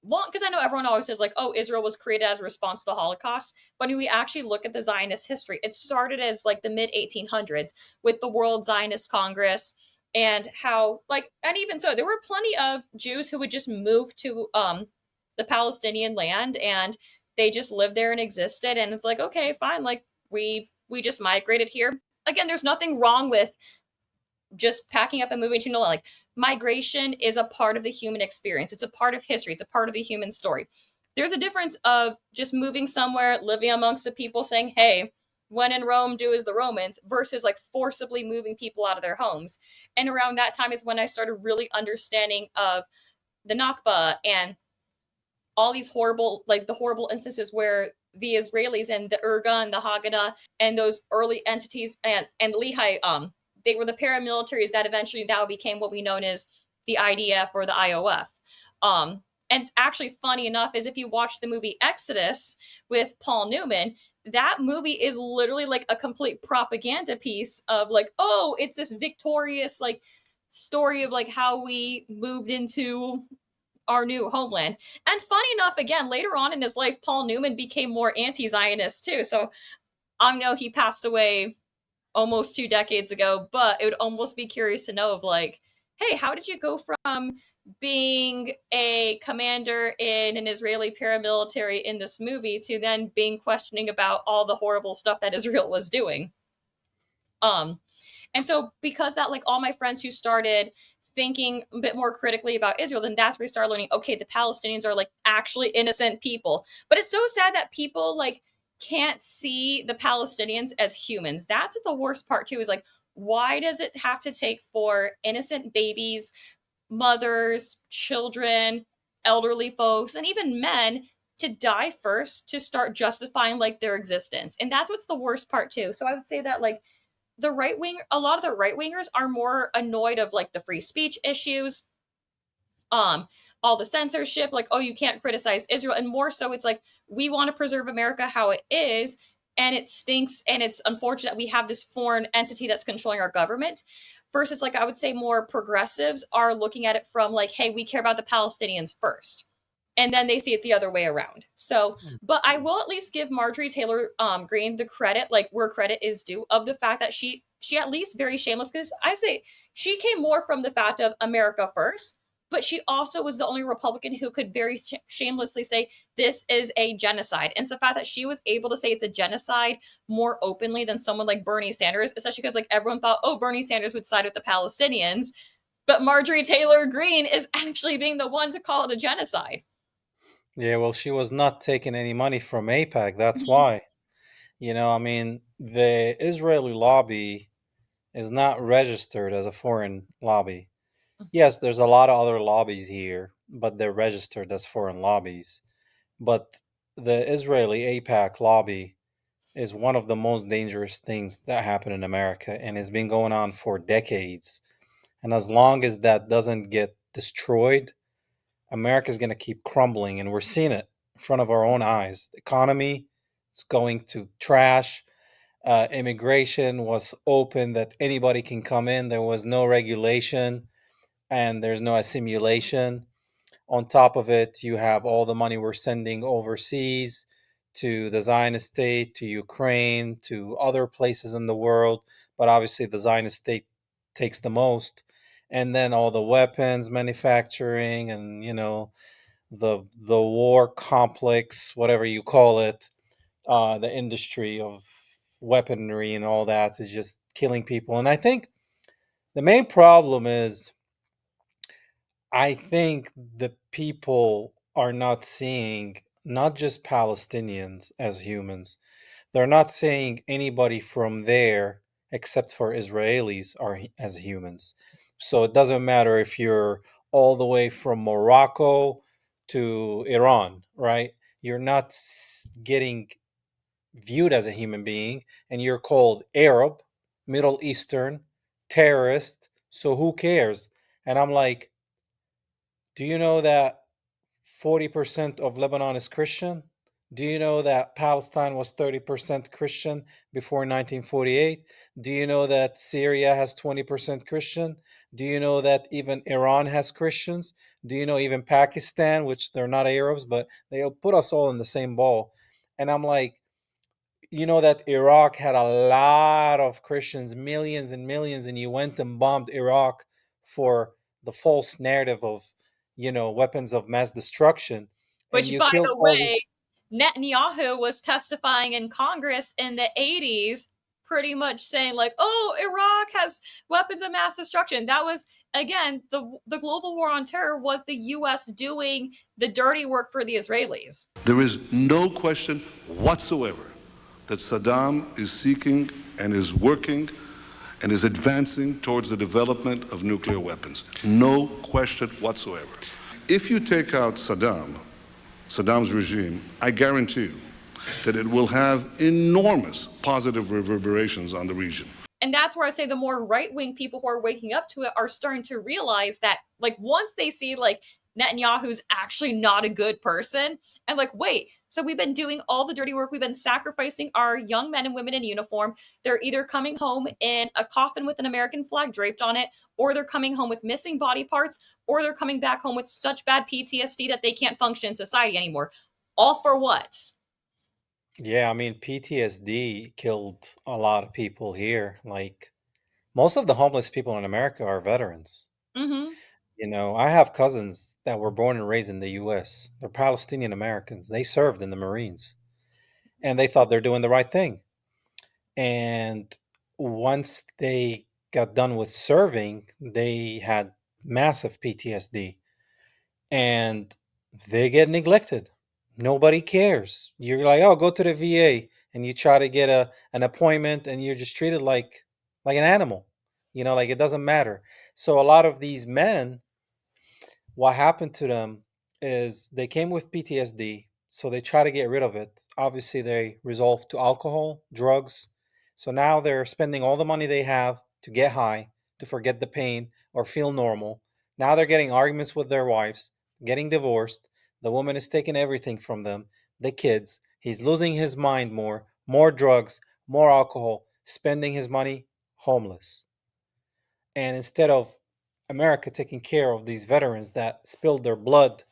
Long because I know everyone always says like, oh, Israel was created as a response to the Holocaust. But when we actually look at the Zionist history, it started as like the mid 1800s with the World Zionist Congress and how like and even so there were plenty of Jews who would just move to the Palestinian land and they just lived there and existed and it's like okay fine like we just migrated here. Again, there's nothing wrong with just packing up and moving to Nola. Like migration is a part of the human experience. It's a part of history. It's a part of the human story. There's a difference of just moving somewhere, living amongst the people, saying, "Hey, when in Rome, do as the Romans," versus like forcibly moving people out of their homes. And around that time is when I started really understanding of the Nakba and all these horrible like the horrible instances where the Israelis and the Irgun and the Haganah and those early entities and Lehi they were the paramilitaries that eventually now became what we know as the IDF or the IOF. And actually funny enough is if you watch the movie Exodus with Paul Newman, that movie is literally like a complete propaganda piece of like, oh, it's this victorious like story of like how we moved into our new homeland. And funny enough, again, later on in his life, Paul Newman became more anti-Zionist too. So I know he passed away almost 2 decades ago, but it would almost be curious to know of like, hey, how did you go from being a commander in an Israeli paramilitary in this movie to then being questioning about all the horrible stuff that Israel was doing? Um, and so because that, like all my friends who started thinking a bit more critically about Israel, then that's where we started learning, okay, the Palestinians are like actually innocent people. But it's so sad that people like can't see the Palestinians as humans. That's the worst part too, is like, why does it have to take for innocent babies, mothers, children, elderly folks, and even men to die first to start justifying like their existence? And that's what's the worst part too. So I would say that like a lot of the right wingers are more annoyed of like the free speech issues, um, all the censorship, like, oh, you can't criticize Israel. And more so, it's like, we want to preserve America how it is. And it stinks. And it's unfortunate that we have this foreign entity that's controlling our government. Versus, like, I would say more progressives are looking at it from like, hey, we care about the Palestinians first. And then they see it the other way around. So, but I will at least give Marjorie Taylor Greene the credit, like where credit is due, of the fact that she at least very shameless, because I say she came more from the fact of America first, but she also was the only Republican who could very shamelessly say this is a genocide. And it's the fact that she was able to say it's a genocide more openly than someone like Bernie Sanders, especially because like everyone thought, oh, Bernie Sanders would side with the Palestinians, but Marjorie Taylor Greene is actually being the one to call it a genocide. Yeah, well, she was not taking any money from APAC. That's Mhm. why. I mean, the Israeli lobby is not registered as a foreign lobby. Yes, there's a lot of other lobbies here, but they're registered as foreign lobbies. But the Israeli APAC lobby is one of the most dangerous things that happen in America, and it's been going on for decades. And as long as that doesn't get destroyed, America's going to keep crumbling, and we're seeing it in front of our own eyes. The economy is going to trash. Immigration was open that anybody can come in. There was no regulation and there's no assimilation. On top of it, you have all the money we're sending overseas to the Zionist state, to Ukraine, to other places in the world. But obviously, the Zionist state takes the most. And then all the weapons manufacturing and, the war complex, whatever you call it, the industry of weaponry and all that is just killing people. And I think the main problem is I think the people are not seeing not just Palestinians as humans. They're not seeing anybody from there except for Israelis are as humans. So it doesn't matter if you're all the way from Morocco to Iran, right? You're not getting viewed as a human being, and you're called Arab, Middle Eastern, terrorist. So who cares? And I'm like, do you know that 40% of Lebanon is Christian? Do you know that Palestine was 30% Christian before 1948? Do you know that Syria has 20% Christian? Do you know that even Iran has Christians? Do you know even Pakistan, which they're not Arabs, but they put us all in the same ball? And I'm like, that Iraq had a lot of Christians, millions and millions, and you went and bombed Iraq for the false narrative of, weapons of mass destruction, and Which, you by killed the all way, this. Netanyahu was testifying in Congress in the 80s, pretty much saying, like, oh, Iraq has weapons of mass destruction. That was, again, the global war on terror was the US doing the dirty work for the Israelis. There is no question whatsoever that Saddam is seeking and is working and is advancing towards the development of nuclear weapons. No question whatsoever. If you take out Saddam's regime, I guarantee you that it will have enormous positive reverberations on the region. And that's where I'd say the more right-wing people who are waking up to it are starting to realize that, like, once they see, like, Netanyahu's actually not a good person. And like, wait, so we've been doing all the dirty work. We've been sacrificing our young men and women in uniform. They're either coming home in a coffin with an American flag draped on it, or they're coming home with missing body parts, or they're coming back home with such bad PTSD that they can't function in society anymore. All for what? Yeah, I mean, PTSD killed a lot of people here. Like, most of the homeless people in America are veterans. Mm-hmm. I have cousins that were born and raised in the US. They're Palestinian Americans. They served in the Marines and they thought they're doing the right thing. And once they got done with serving, they had massive PTSD and they get neglected. Nobody cares. You're like, oh, go to the VA, and you try to get an appointment, and you're just treated like an animal. Like it doesn't matter. So a lot of these men, what happened to them is they came with PTSD, so they try to get rid of it. Obviously, they resolve to alcohol, drugs. So now they're spending all the money they have to get high, to forget the pain or feel normal. Now they're getting arguments with their wives, getting divorced. The woman is taking everything from them, the kids. He's losing his mind more drugs, more alcohol, spending his money, homeless. And instead of America taking care of these veterans that spilled their blood,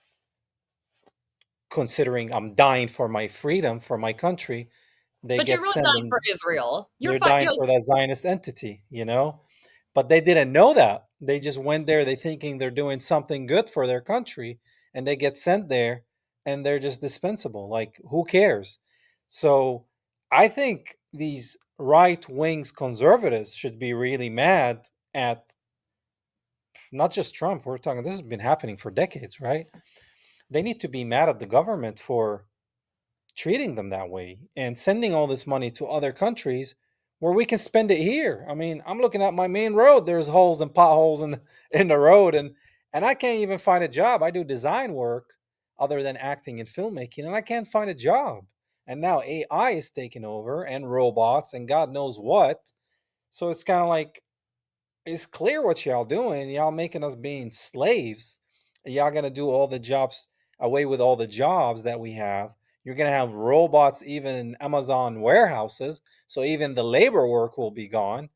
considering I'm dying for my freedom, for my country, they But you're get really sent dying for and Israel. they're dying You're for that Zionist entity. But they didn't know that. They just went there, they thinking they're doing something good for their country, and they get sent there and they're just dispensable. Like, who cares? So I think these right wings conservatives should be really mad at not just Trump. We're talking, this has been happening for decades, right? They need to be mad at the government for treating them that way and sending all this money to other countries where we can spend it here. I mean, I'm looking at my main road. There's holes and potholes in the road, and I can't even find a job. I do design work other than acting and filmmaking, and I can't find a job. And now AI is taking over and robots and God knows what. So it's kind of like, it's clear what y'all doing. Y'all making us being slaves. Y'all gonna do all the jobs away with all the jobs that we have. You're gonna have robots even in Amazon warehouses, so even the labor work will be gone.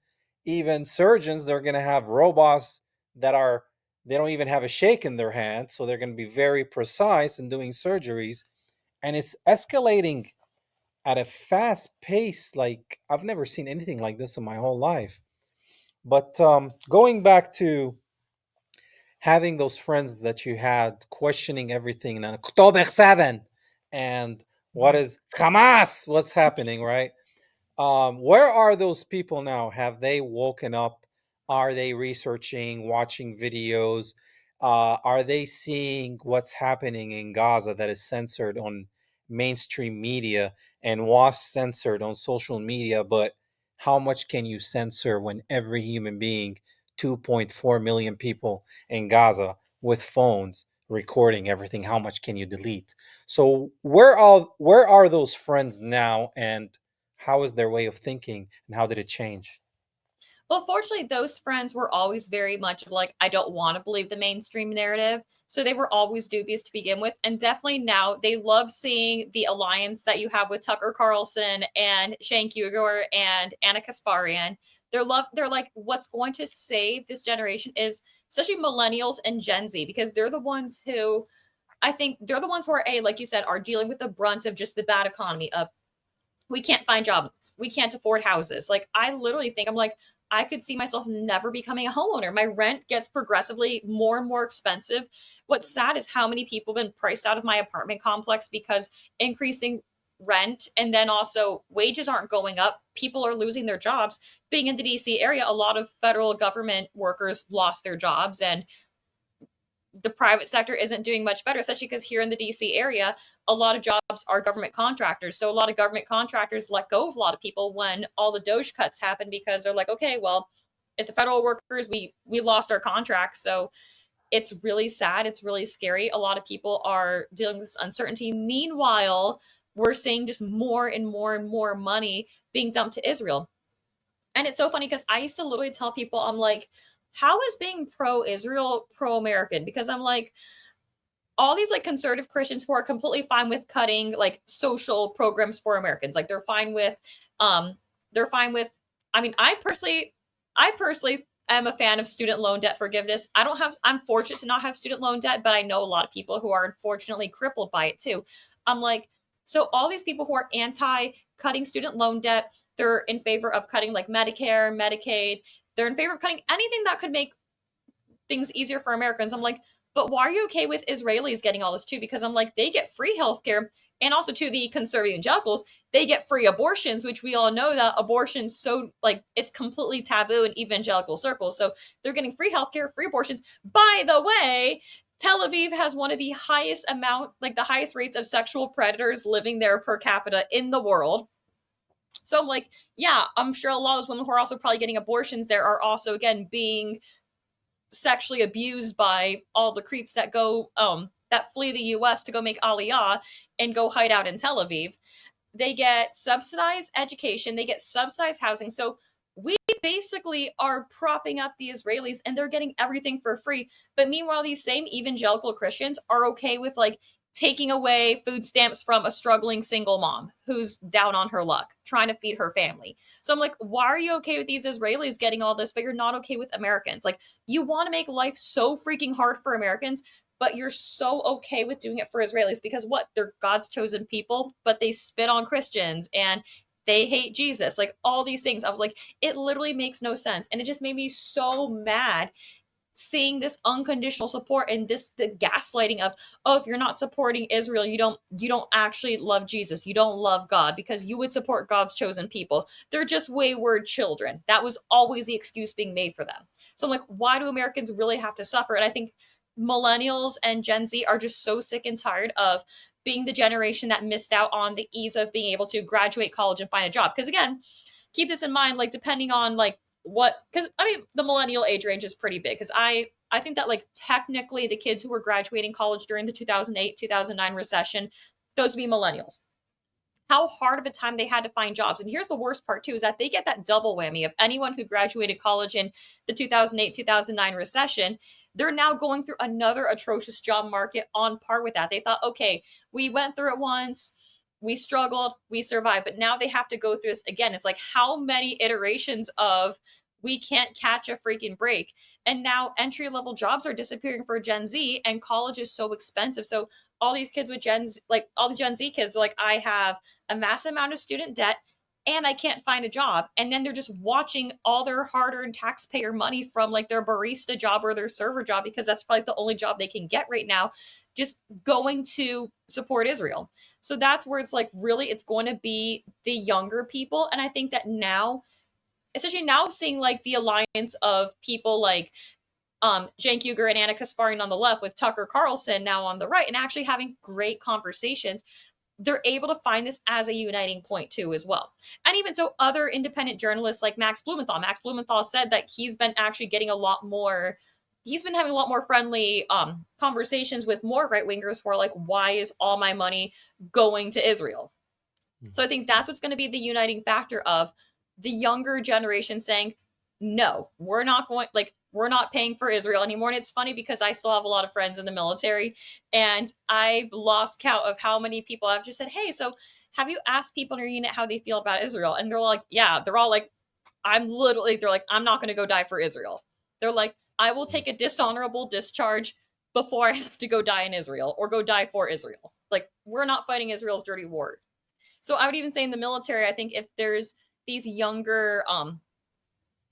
Even surgeons, they're gonna have robots that are they don't even have a shake in their hand, so they're gonna be very precise in doing surgeries. And it's escalating at a fast pace like I've never seen anything like this in my whole life. But going back to having those friends that you had questioning everything and October 7 and what is Hamas, what's happening, right? Where are those people now? Have they woken up? Are they researching, watching videos? Are they seeing what's happening in Gaza that is censored on mainstream media and was censored on social media? But how much can you censor when every human being, 2.4 million people in Gaza with phones recording everything? How much can you delete? So where are those friends now, and how is their way of thinking and how did it change? Well, fortunately, those friends were always very much like, I don't want to believe the mainstream narrative. So they were always dubious to begin with. And definitely now they love seeing the alliance that you have with Tucker Carlson and Cenk Uygur and Anna Kasparian. They're like, what's going to save this generation is especially millennials and Gen Z, because they're the ones who I think they're the ones who are, like you said, are dealing with the brunt of just the bad economy of we can't find jobs, we can't afford houses. Like I literally think I'm like I could see myself never becoming a homeowner. My rent gets progressively more and more expensive. What's sad is how many people have been priced out of my apartment complex because increasing rent and then also wages aren't going up. People are losing their jobs. Being in the DC area, a lot of federal government workers lost their jobs and the private sector isn't doing much better, especially because here in the DC area, a lot of jobs are government contractors. So a lot of government contractors let go of a lot of people when all the Doge cuts happen because they're like, okay, well, if the federal workers, we lost our contracts. So it's really sad. It's really scary. A lot of people are dealing with this uncertainty. Meanwhile, we're seeing just more and more and more money being dumped to Israel. And it's so funny because I used to literally tell people, I'm like, how is being pro Israel pro American? Because I'm like, all these like conservative Christians who are completely fine with cutting like social programs for Americans. Like they're fine with, I mean, I personally am a fan of student loan debt forgiveness. I'm fortunate to not have student loan debt, but I know a lot of people who are unfortunately crippled by it too. I'm like, so all these people who are anti cutting student loan debt, they're in favor of cutting like Medicare, Medicaid. They're in favor of cutting anything that could make things easier for Americans. I'm like, but why are you okay with Israelis getting all this too? Because I'm like, they get free healthcare, and also to the conservative evangelicals, they get free abortions, which we all know that abortion's so like it's completely taboo in evangelical circles. So they're getting free healthcare, free abortions. By the way, Tel Aviv has one of the highest the highest rates of sexual predators living there per capita in the world. So I'm like, yeah, I'm sure a lot of those women who are also probably getting abortions there are also again being sexually abused by all the creeps that go that flee the US to go make aliyah and go hide out in Tel Aviv. They get subsidized education, they get subsidized housing. So we basically are propping up the Israelis and they're getting everything for free. But meanwhile, these same evangelical Christians are okay with like taking away food stamps from a struggling single mom who's down on her luck, trying to feed her family. So I'm like, why are you okay with these Israelis getting all this, but you're not okay with Americans? Like, you want to make life so freaking hard for Americans, but you're so okay with doing it for Israelis because what? They're God's chosen people, but they spit on Christians and they hate Jesus. Like all these things. I was like, it literally makes no sense. And it just made me so mad seeing this unconditional support and the gaslighting of, oh, if you're not supporting Israel, you don't actually love Jesus, you don't love God, because you would support God's chosen people. They're just wayward children. That was always the excuse being made for them. So I'm like, why do Americans really have to suffer? And I think millennials and Gen Z are just so sick and tired of being the generation that missed out on the ease of being able to graduate college and find a job. Because again, keep this in mind, like depending on like because I mean the millennial age range is pretty big, because I think that like technically the kids who were graduating college during the 2008 2009 recession, those would be millennials. How hard of a time they had to find jobs. And here's the worst part too, is that they get that double whammy of anyone who graduated college in the 2008 2009 recession. They're now going through another atrocious job market on par with that. They thought, okay, we went through it once, we struggled, we survived, but now they have to go through this again. It's like, how many iterations of we can't catch a freaking break? And now entry level jobs are disappearing for Gen Z, and college is so expensive. So all these kids with all the Gen Z kids are like, I have a massive amount of student debt and I can't find a job. And then they're just watching all their hard-earned taxpayer money from like their barista job or their server job, because that's probably the only job they can get right now, just going to support Israel. So that's where it's like, really, it's going to be the younger people. And I think that now, especially now, seeing like the alliance of people like Cenk Uygur and Anna Kasparian on the left with Tucker Carlson now on the right, and actually having great conversations, they're able to find this as a uniting point too as well. And even so, other independent journalists like Max Blumenthal said that he's been actually getting he's been having a lot more friendly conversations with more right-wingers who are like, why is all my money going to Israel? So I think that's what's going to be the uniting factor of the younger generation saying, no, we're not paying for Israel anymore. And it's funny because I still have a lot of friends in the military, and I've lost count of how many people I've just said, hey, so have you asked people in your unit how they feel about Israel? And they're like, yeah, they're all like, I'm not going to go die for Israel. They're like, I will take a dishonorable discharge before I have to go die in Israel or go die for Israel. Like, we're not fighting Israel's dirty war. So I would even say in the military, I think if there's these younger,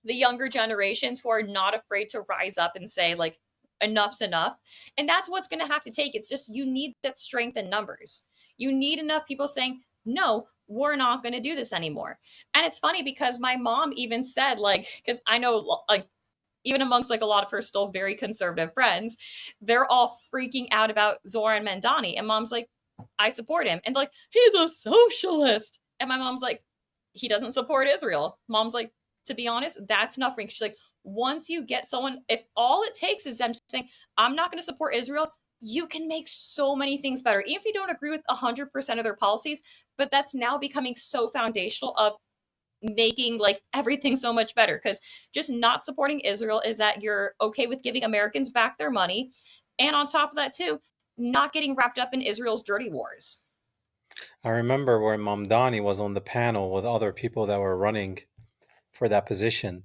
the younger generations who are not afraid to rise up and say like, enough's enough. And that's what's going to have to take. It's just, you need that strength in numbers. You need enough people saying, no, we're not going to do this anymore. And it's funny because my mom even said, like, because I know like, even amongst like a lot of her still very conservative friends, they're all freaking out about Zohran Mamdani. And mom's like, I support him. And like, he's a socialist. And my mom's like, he doesn't support Israel. Mom's like, to be honest, that's enough for me. She's like, once you get someone, if all it takes is them saying, I'm not going to support Israel, you can make so many things better. Even if you don't agree with 100% of their policies, but that's now becoming so foundational of making like everything so much better. Because just not supporting Israel is that you're okay with giving Americans back their money. And on top of that too, not getting wrapped up in Israel's dirty wars. I remember when Mamdani was on the panel with other people that were running for that position.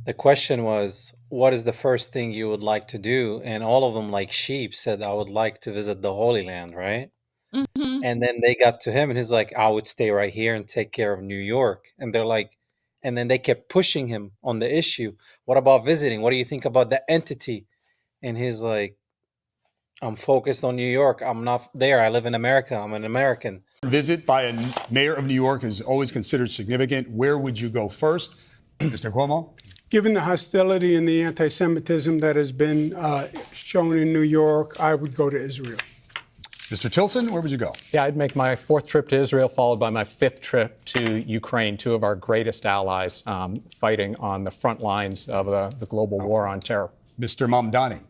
The question was, what is the first thing you would like to do? And all of them, like sheep, said, I would like to visit the Holy Land, right? Mm-hmm. And then they got to him and he's like, I would stay right here and take care of New York. And they're like, and then they kept pushing him on the issue. What about visiting? What do you think about the entity? And he's like, I'm focused on New York. I'm not there. I live in America. I'm an American. Visit by a mayor of New York is always considered significant. Where would you go first? Mr. Cuomo? Given the hostility and the anti-Semitism that has been shown in New York, I would go to Israel. Mr. Tilson, where would you go? Yeah, I'd make my 4th trip to Israel, followed by my 5th trip to Ukraine, 2 of our greatest allies fighting on the front lines of the global war on terror. Mr. Mamdani?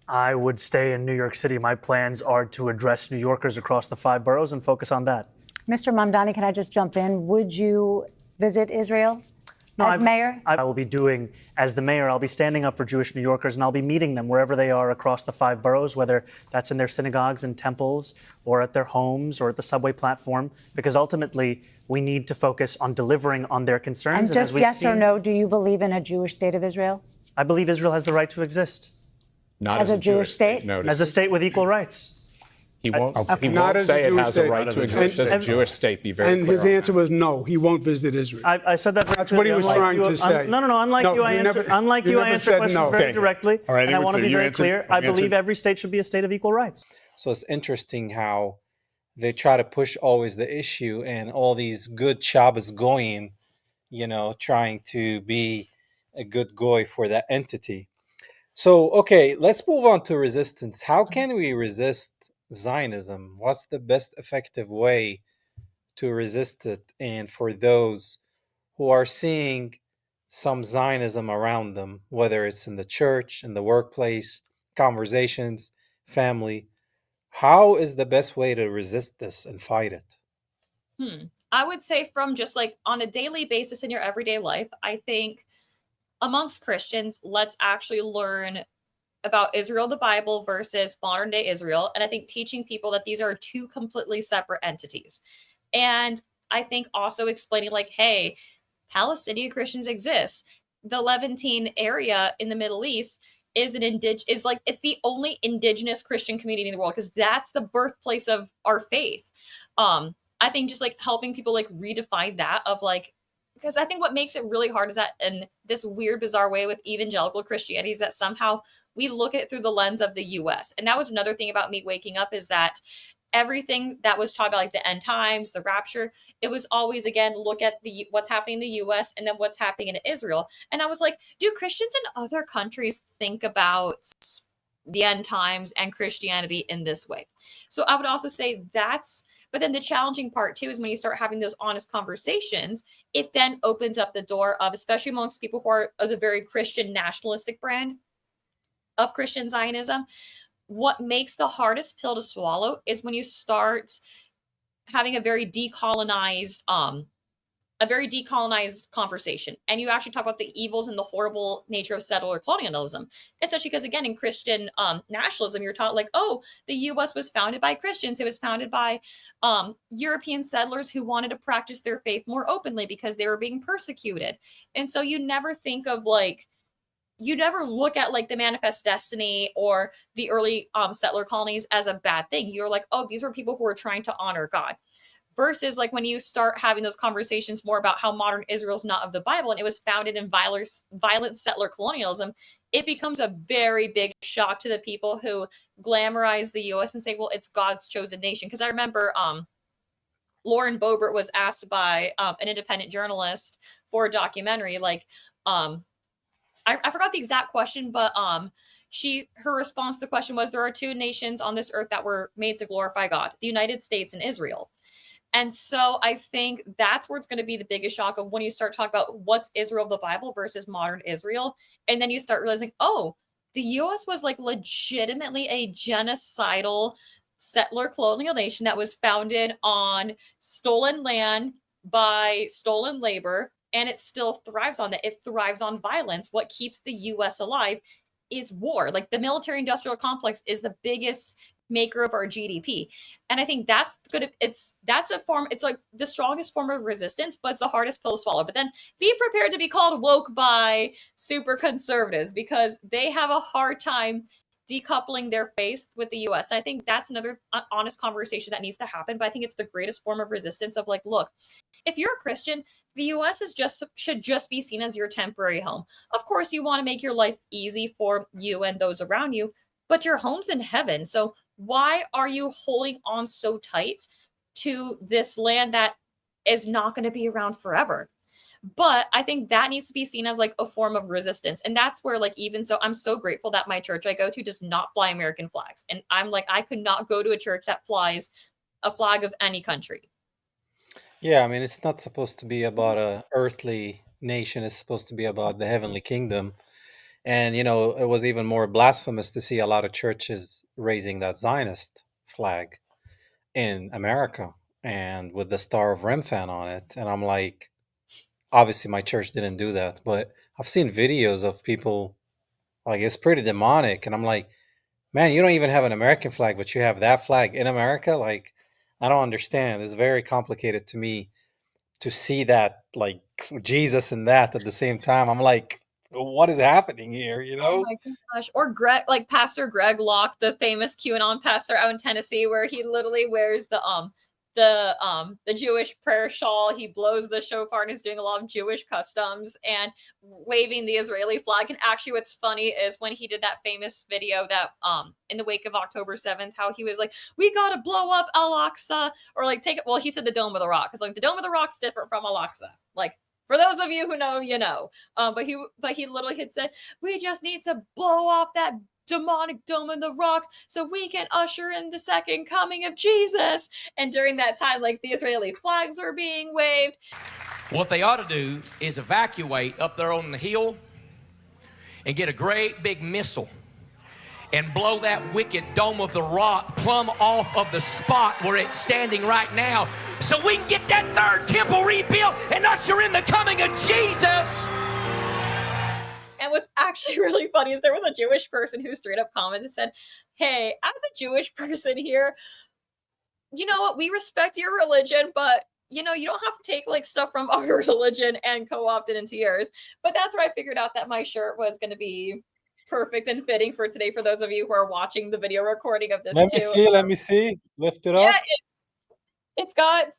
I would stay in New York City. My plans are to address New Yorkers across the 5 boroughs and focus on that. Mr. Mamdani, can I just jump in? Would you visit Israel as mayor? I will be doing, as the mayor, I'll be standing up for Jewish New Yorkers, and I'll be meeting them wherever they are across the 5 boroughs, whether that's in their synagogues and temples or at their homes or at the subway platform, because ultimately we need to focus on delivering on their concerns. And just yes or no, do you believe in a Jewish state of Israel? I believe Israel has the right to exist. Not as a Jewish state? Notice. As a state with equal rights. He won't, he Not won't as say a it Jewish has a state. right to exist as a Jewish state. Be very And clear. his answer was no, he won't visit Israel. I said that very That's what he was clearly. trying to say. No, unlike No, you, I you answer, never- unlike you you, I never answer said questions no. very Okay. directly. All right, I and I think want to we're be clear. You very answered- clear. you I believe answered- every state should be a state of equal rights. So it's interesting how they try to push always the issue and all these good Shabbos goyim, trying to be a good goy for that entity. So, okay, let's move on to resistance. How can we resist Zionism? What's the best effective way to resist it? And for those who are seeing some Zionism around them, whether it's in the church, in the workplace, conversations, family, how is the best way to resist this and fight it? I would say from just like on a daily basis in your everyday life, I think amongst Christians, let's actually learn about Israel, the Bible versus modern day Israel. And I think teaching people that these are 2 completely separate entities. And I think also explaining like, hey, Palestinian Christians exist. The Levantine area in the Middle East is it's the only indigenous Christian community in the world because that's the birthplace of our faith. I think just like helping people like redefine that of like, because I think what makes it really hard is that in this weird, bizarre way with evangelical Christianity is that somehow we look at it through the lens of the US. And that was another thing about me waking up is that everything that was taught about like the end times, the rapture, it was always again look at what's happening in the US and then what's happening in Israel. And I was like, do Christians in other countries think about the end times and Christianity in this way? So I would also say but then the challenging part too is when you start having those honest conversations, it then opens up the door of, especially amongst people who are of the very Christian nationalistic brand of Christian Zionism, what makes the hardest pill to swallow is when you start having a very decolonized conversation and you actually talk about the evils and the horrible nature of settler colonialism, especially because again in Christian nationalism you're taught like, oh, the US was founded by Christians, it was founded by European settlers who wanted to practice their faith more openly because they were being persecuted. And so you never think of like, you never look at like the Manifest Destiny or the early settler colonies as a bad thing. You're like, oh, these were people who were trying to honor God. Versus like when you start having those conversations more about how modern Israel's not of the Bible and it was founded in violent settler colonialism, it becomes a very big shock to the people who glamorize the US and say, well, it's God's chosen nation. Because I remember Lauren Boebert was asked by an independent journalist for a documentary, like, I forgot the exact question, but her response to the question was, there are 2 nations on this earth that were made to glorify God, the United States and Israel. And so I think that's where it's going to be the biggest shock of when you start talking about what's Israel of the Bible versus modern Israel. And then you start realizing, oh, the US was like legitimately a genocidal settler colonial nation that was founded on stolen land by stolen labor. And it still thrives on that. It thrives on violence. What keeps the US alive is war. Like the military industrial complex is the biggest maker of our GDP. And I think that's good. That's a form, it's like the strongest form of resistance, but it's the hardest pill to swallow. But then be prepared to be called woke by super conservatives because they have a hard time decoupling their faith with the US. I think that's another honest conversation that needs to happen. But I think it's the greatest form of resistance of like, look, if you're a Christian, the US is just should just be seen as your temporary home. Of course, you want to make your life easy for you and those around you, but your home's in heaven. So why are you holding on so tight to this land that is not going to be around forever? But I think that needs to be seen as like a form of resistance. And that's where, like, even so, I'm so grateful that my church I go to does not fly American flags. And I'm like, I could not go to a church that flies a flag of any country. Yeah, I mean, it's not supposed to be about a earthly nation. It's supposed to be about the heavenly kingdom. And, it was even more blasphemous to see a lot of churches raising that Zionist flag in America and with the Star of Remphan on it. And I'm like, obviously, my church didn't do that, but I've seen videos of people like it's pretty demonic. And I'm like, man, you don't even have an American flag, but you have that flag in America? Like, I don't understand. It's very complicated to me to see that, like, Jesus and that at the same time. I'm like, what is happening here, Oh my gosh. Or Greg, like Pastor Greg Locke, the famous QAnon pastor out in Tennessee, where he literally wears the Jewish prayer shawl. He blows the shofar and is doing a lot of Jewish customs and waving the Israeli flag. And actually what's funny is when he did that famous video that in the wake of October 7th, how he was like, we gotta blow up Al-Aqsa, or like take it, well, he said the Dome of the Rock, because like the Dome of the Rock's different from Al-Aqsa. Like, for those of you who know, you know. But he literally had said, we just need to blow off that demonic Dome of the Rock so we can usher in the second coming of Jesus. And during that time, like, the Israeli flags were being waved. What they ought to do is evacuate up there on the hill and get a great big missile and blow that wicked Dome of the Rock plumb off of the spot where it's standing right now, so we can get that third temple rebuilt and usher in the coming of Jesus. And what's actually really funny is there was a Jewish person who straight up commented and said, hey, as a Jewish person here, you know what, we respect your religion, but you don't have to take like stuff from our religion and co-opt it into yours. But that's where I figured out that my shirt was going to be perfect and fitting for today, for those of you who are watching the video recording of this. Let me see. Lift it up. Yeah, it's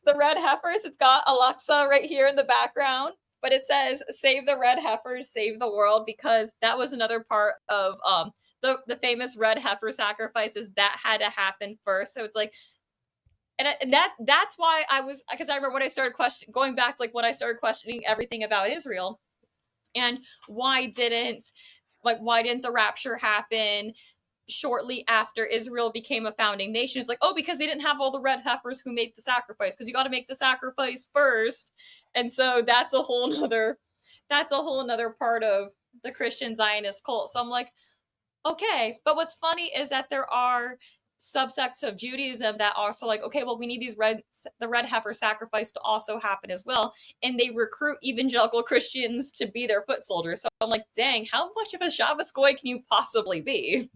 the red heifers. It's got Alexa right here in the background, but it says save the red heifers, save the world, because that was another part of the famous red heifer sacrifices that had to happen first. So it's like, and that's why because I remember when I started going back to like when I started questioning everything about Israel and why didn't the rapture happen shortly after Israel became a founding nation? It's like, oh, because they didn't have all the red heifers who made the sacrifice, because you got to make the sacrifice first. And so that's a whole nother part of the Christian Zionist cult. So I'm like, okay. But what's funny is that there are subsects of Judaism that are also like, okay, well, we need the red heifer sacrifice to also happen as well. And they recruit evangelical Christians to be their foot soldiers. So I'm like, dang, how much of a Shabbos goy can you possibly be?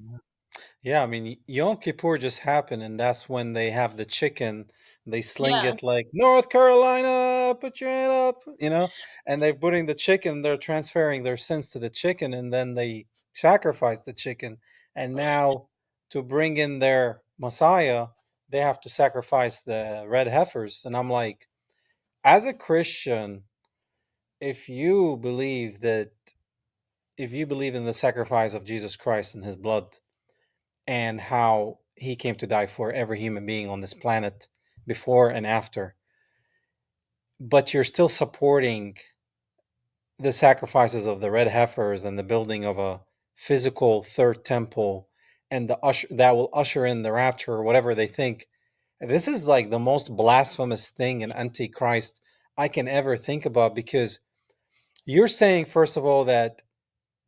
Yeah, I mean, Yom Kippur just happened, and that's when they have the chicken. They sling Yeah. it like North Carolina, put your hand up, and they're putting the chicken, they're transferring their sins to the chicken, and then they sacrifice the chicken. And now, to bring in their Messiah, they have to sacrifice the red heifers. And I'm like, as a Christian, if you believe in the sacrifice of Jesus Christ and his blood, and how he came to die for every human being on this planet before and after, but you're still supporting the sacrifices of the red heifers and the building of a physical third temple and that will usher in the rapture or whatever they think. This is like the most blasphemous thing and antichrist I can ever think about, because you're saying, first of all, that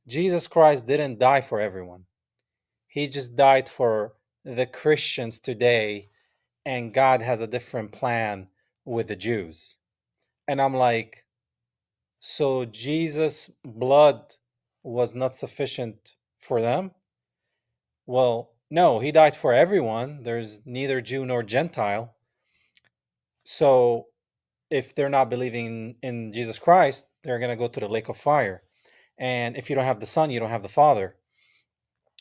Jesus Christ didn't die for everyone. He just died for the Christians today, and God has a different plan with the Jews. And I'm like, so Jesus' blood was not sufficient for them? Well, No, he died for everyone. There's neither Jew nor Gentile. So if they're not believing in Jesus Christ, they're going to go to the lake of fire. And if you don't have the Son, you don't have the Father.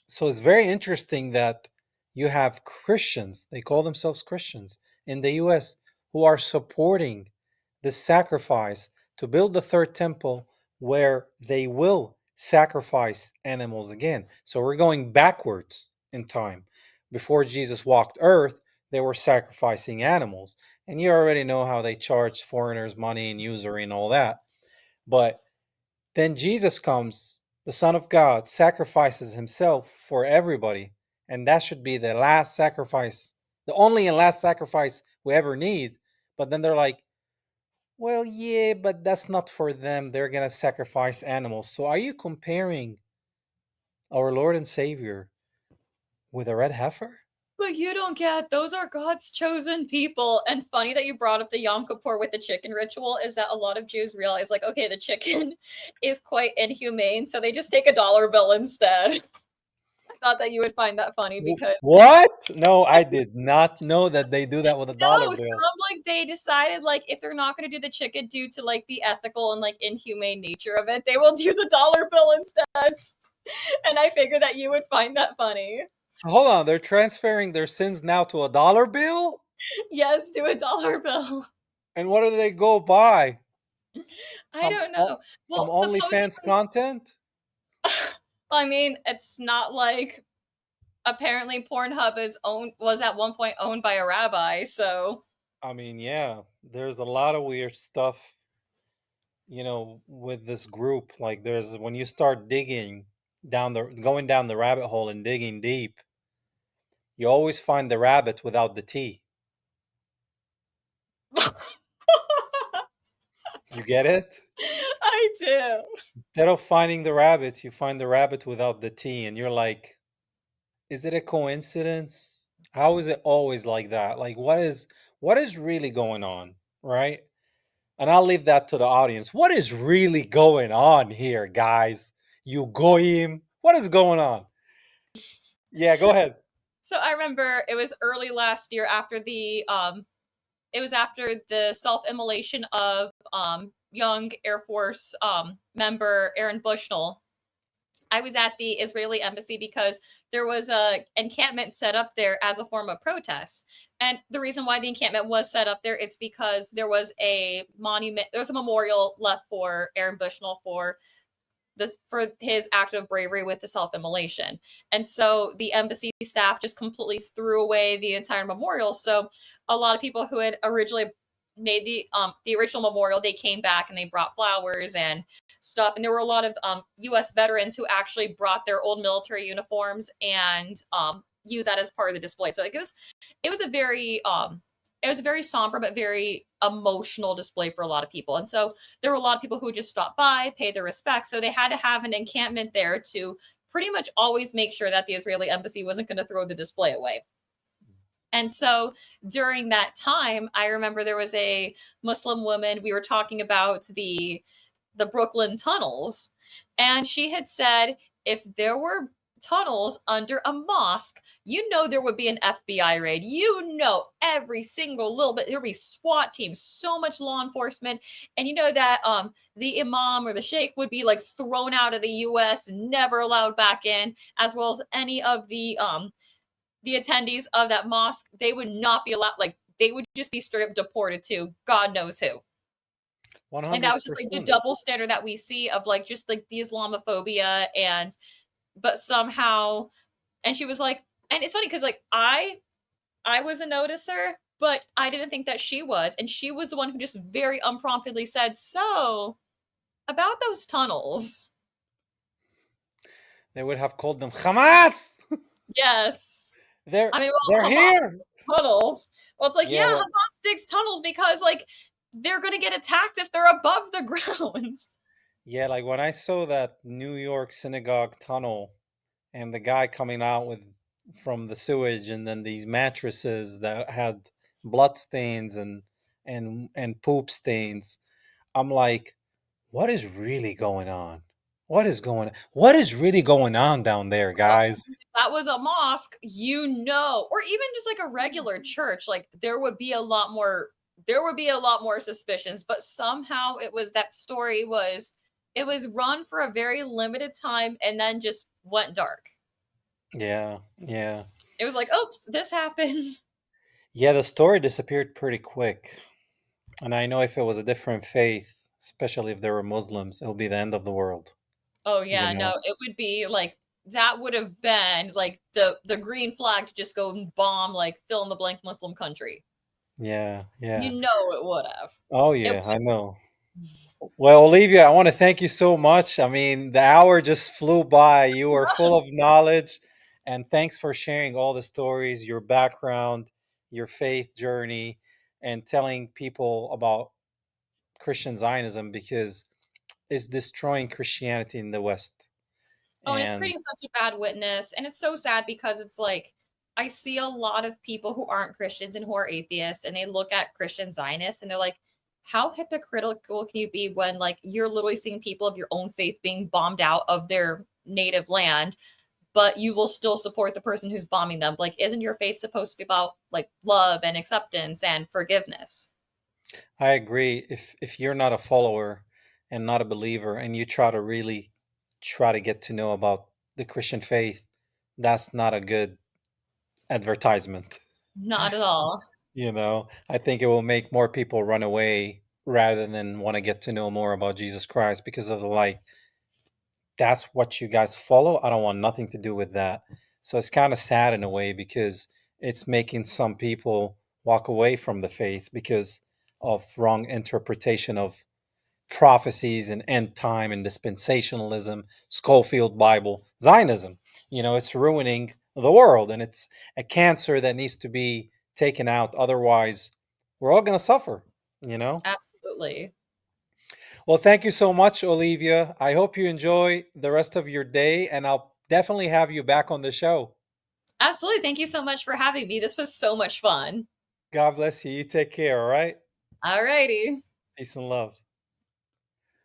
So it's very interesting that you have Christians, they call themselves Christians in the US, who are supporting this sacrifice to build the third temple where they will sacrifice animals again. So we're going backwards in time. Before Jesus walked earth, they were sacrificing animals. And you already know how they charge foreigners money and usury and all that. But then Jesus comes, the Son of God, sacrifices himself for everybody. And that should be the last sacrifice, the only and last sacrifice we ever need. But then they're like, well, yeah, but that's not for them. They're going to sacrifice animals. So are you comparing our Lord and Savior with a red heifer? But you don't get, those are God's chosen people. And funny that you brought up the Yom Kippur with the chicken ritual is that a lot of Jews realize, like, okay, the chicken is quite inhumane, so they just take a dollar bill instead. I thought that you would find that funny because What? No, I did not know that they do that with a dollar no, bill. some, like, they decided, like, if they're not going to do the chicken due to, like, the ethical and, like, inhumane nature of it, they will use a dollar bill instead. And I figured that you would find that funny. So hold on, they're transferring their sins now to a dollar bill? Yes, to a dollar bill. And what do they go buy? I don't know. Some Well, OnlyFans supposedly, content? I mean, it's not like apparently Pornhub was at one point owned by a rabbi, so I mean, yeah, there's a lot of weird stuff, with this group. Like there's when you start going down the rabbit hole and digging deep, you always find the rabbit without the T. You get it? I do. Instead of finding the rabbit, you find the rabbit without the T, and you're like, is it a coincidence? How is it always like that? Like what is really going on, right? And I'll leave that to the audience. What is really going on here, guys? You goyim? What is going on? Yeah, go ahead. So I remember it was early last year after the self-immolation of young Air Force member Aaron Bushnell. I was at the Israeli embassy because there was a encampment set up there as a form of protest. And the reason why the encampment was set up there, it's because there was a memorial left for Aaron Bushnell for his act of bravery with the self-immolation. And so the embassy staff just completely threw away the entire memorial. So a lot of people who had originally made the original memorial, they came back and they brought flowers and stuff. And there were a lot of US veterans who actually brought their old military uniforms and used that as part of the display. So it was a very somber but very emotional display for a lot of people. And so there were a lot of people who just stopped by, paid their respects. So they had to have an encampment there to pretty much always make sure that the Israeli embassy wasn't going to throw the display away. And so during that time, I remember there was a Muslim woman, we were talking about the Brooklyn tunnels, and she had said if there were tunnels under a mosque, there would be an FBI raid. Every single little bit, there'd be SWAT teams, so much law enforcement, and that the imam or the sheikh would be like thrown out of the US, never allowed back in, as well as any of the attendees of that mosque. They would not be allowed, like they would just be straight up deported to God knows who. 100%. And that was just like the double standard that we see of like just like the Islamophobia but somehow, and she was like, and it's funny because like I was a noticer, but I didn't think that she was, and she was the one who just very unpromptedly said, so about those tunnels. They would have called them Hamas. Yes. They're Hamas here. Tunnels. Well, it's like, Yeah, Hamas digs tunnels because like they're going to get attacked if they're above the ground. Yeah, like when I saw that New York synagogue tunnel and the guy coming out from the sewage, and then these mattresses that had blood stains and poop stains, I'm like, what is really going on? What is going on? What is really going on down there, guys? That was a mosque, or even just like a regular church, like there would be a lot more suspicions, but somehow that story was run for a very limited time and then just went dark. Yeah, yeah. It was like, oops, this happened. Yeah, the story disappeared pretty quick. And I know if it was a different faith, especially if there were Muslims, it'll be the end of the world. Oh You yeah, no, know? it would be like that would have been like the green flag to just go and bomb like fill in the blank Muslim country. Yeah, yeah. It would have. Oh It yeah, I know. Well, Olivia, I want to thank you so much. I mean, the hour just flew by. You are full of knowledge, and thanks for sharing all the stories, your background, your faith journey, and telling people about Christian Zionism because it's destroying Christianity in the West. Oh, and it's And creating such a bad witness. And it's so sad because it's like I see a lot of people who aren't Christians and who are atheists, and they look at Christian Zionists and they're like, how hypocritical can you be when like you're literally seeing people of your own faith being bombed out of their native land, but you will still support the person who's bombing them? Like, isn't your faith supposed to be about like love and acceptance and forgiveness? I agree. If you're not a follower and not a believer, and you try to really try to get to know about the Christian faith, that's not a good advertisement. Not at all. I think it will make more people run away rather than want to get to know more about Jesus Christ because of the like, that's what you guys follow. I don't want nothing to do with that. So it's kind of sad in a way because it's making some people walk away from the faith because of wrong interpretation of prophecies and end time and dispensationalism, Schofield Bible, Zionism. It's ruining the world, and it's a cancer that needs to be taken out. Otherwise, we're all going to suffer. Absolutely. Well, thank you so much, Olivia. I hope you enjoy the rest of your day, and I'll definitely have you back on the show. Absolutely. Thank you so much for having me. This was so much fun. God bless you. You take care, all right? All righty. Peace and love.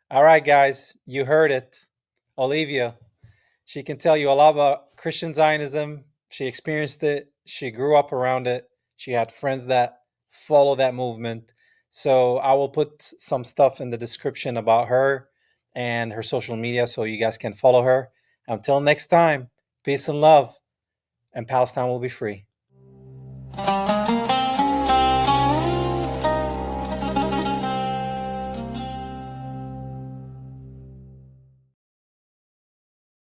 All right, guys, you heard it. Olivia, she can tell you a lot about Christian Zionism. She experienced it. She grew up around it. She had friends that follow that movement. So I will put some stuff in the description about her and her social media so you guys can follow her. Until next time, peace and love, and Palestine will be free.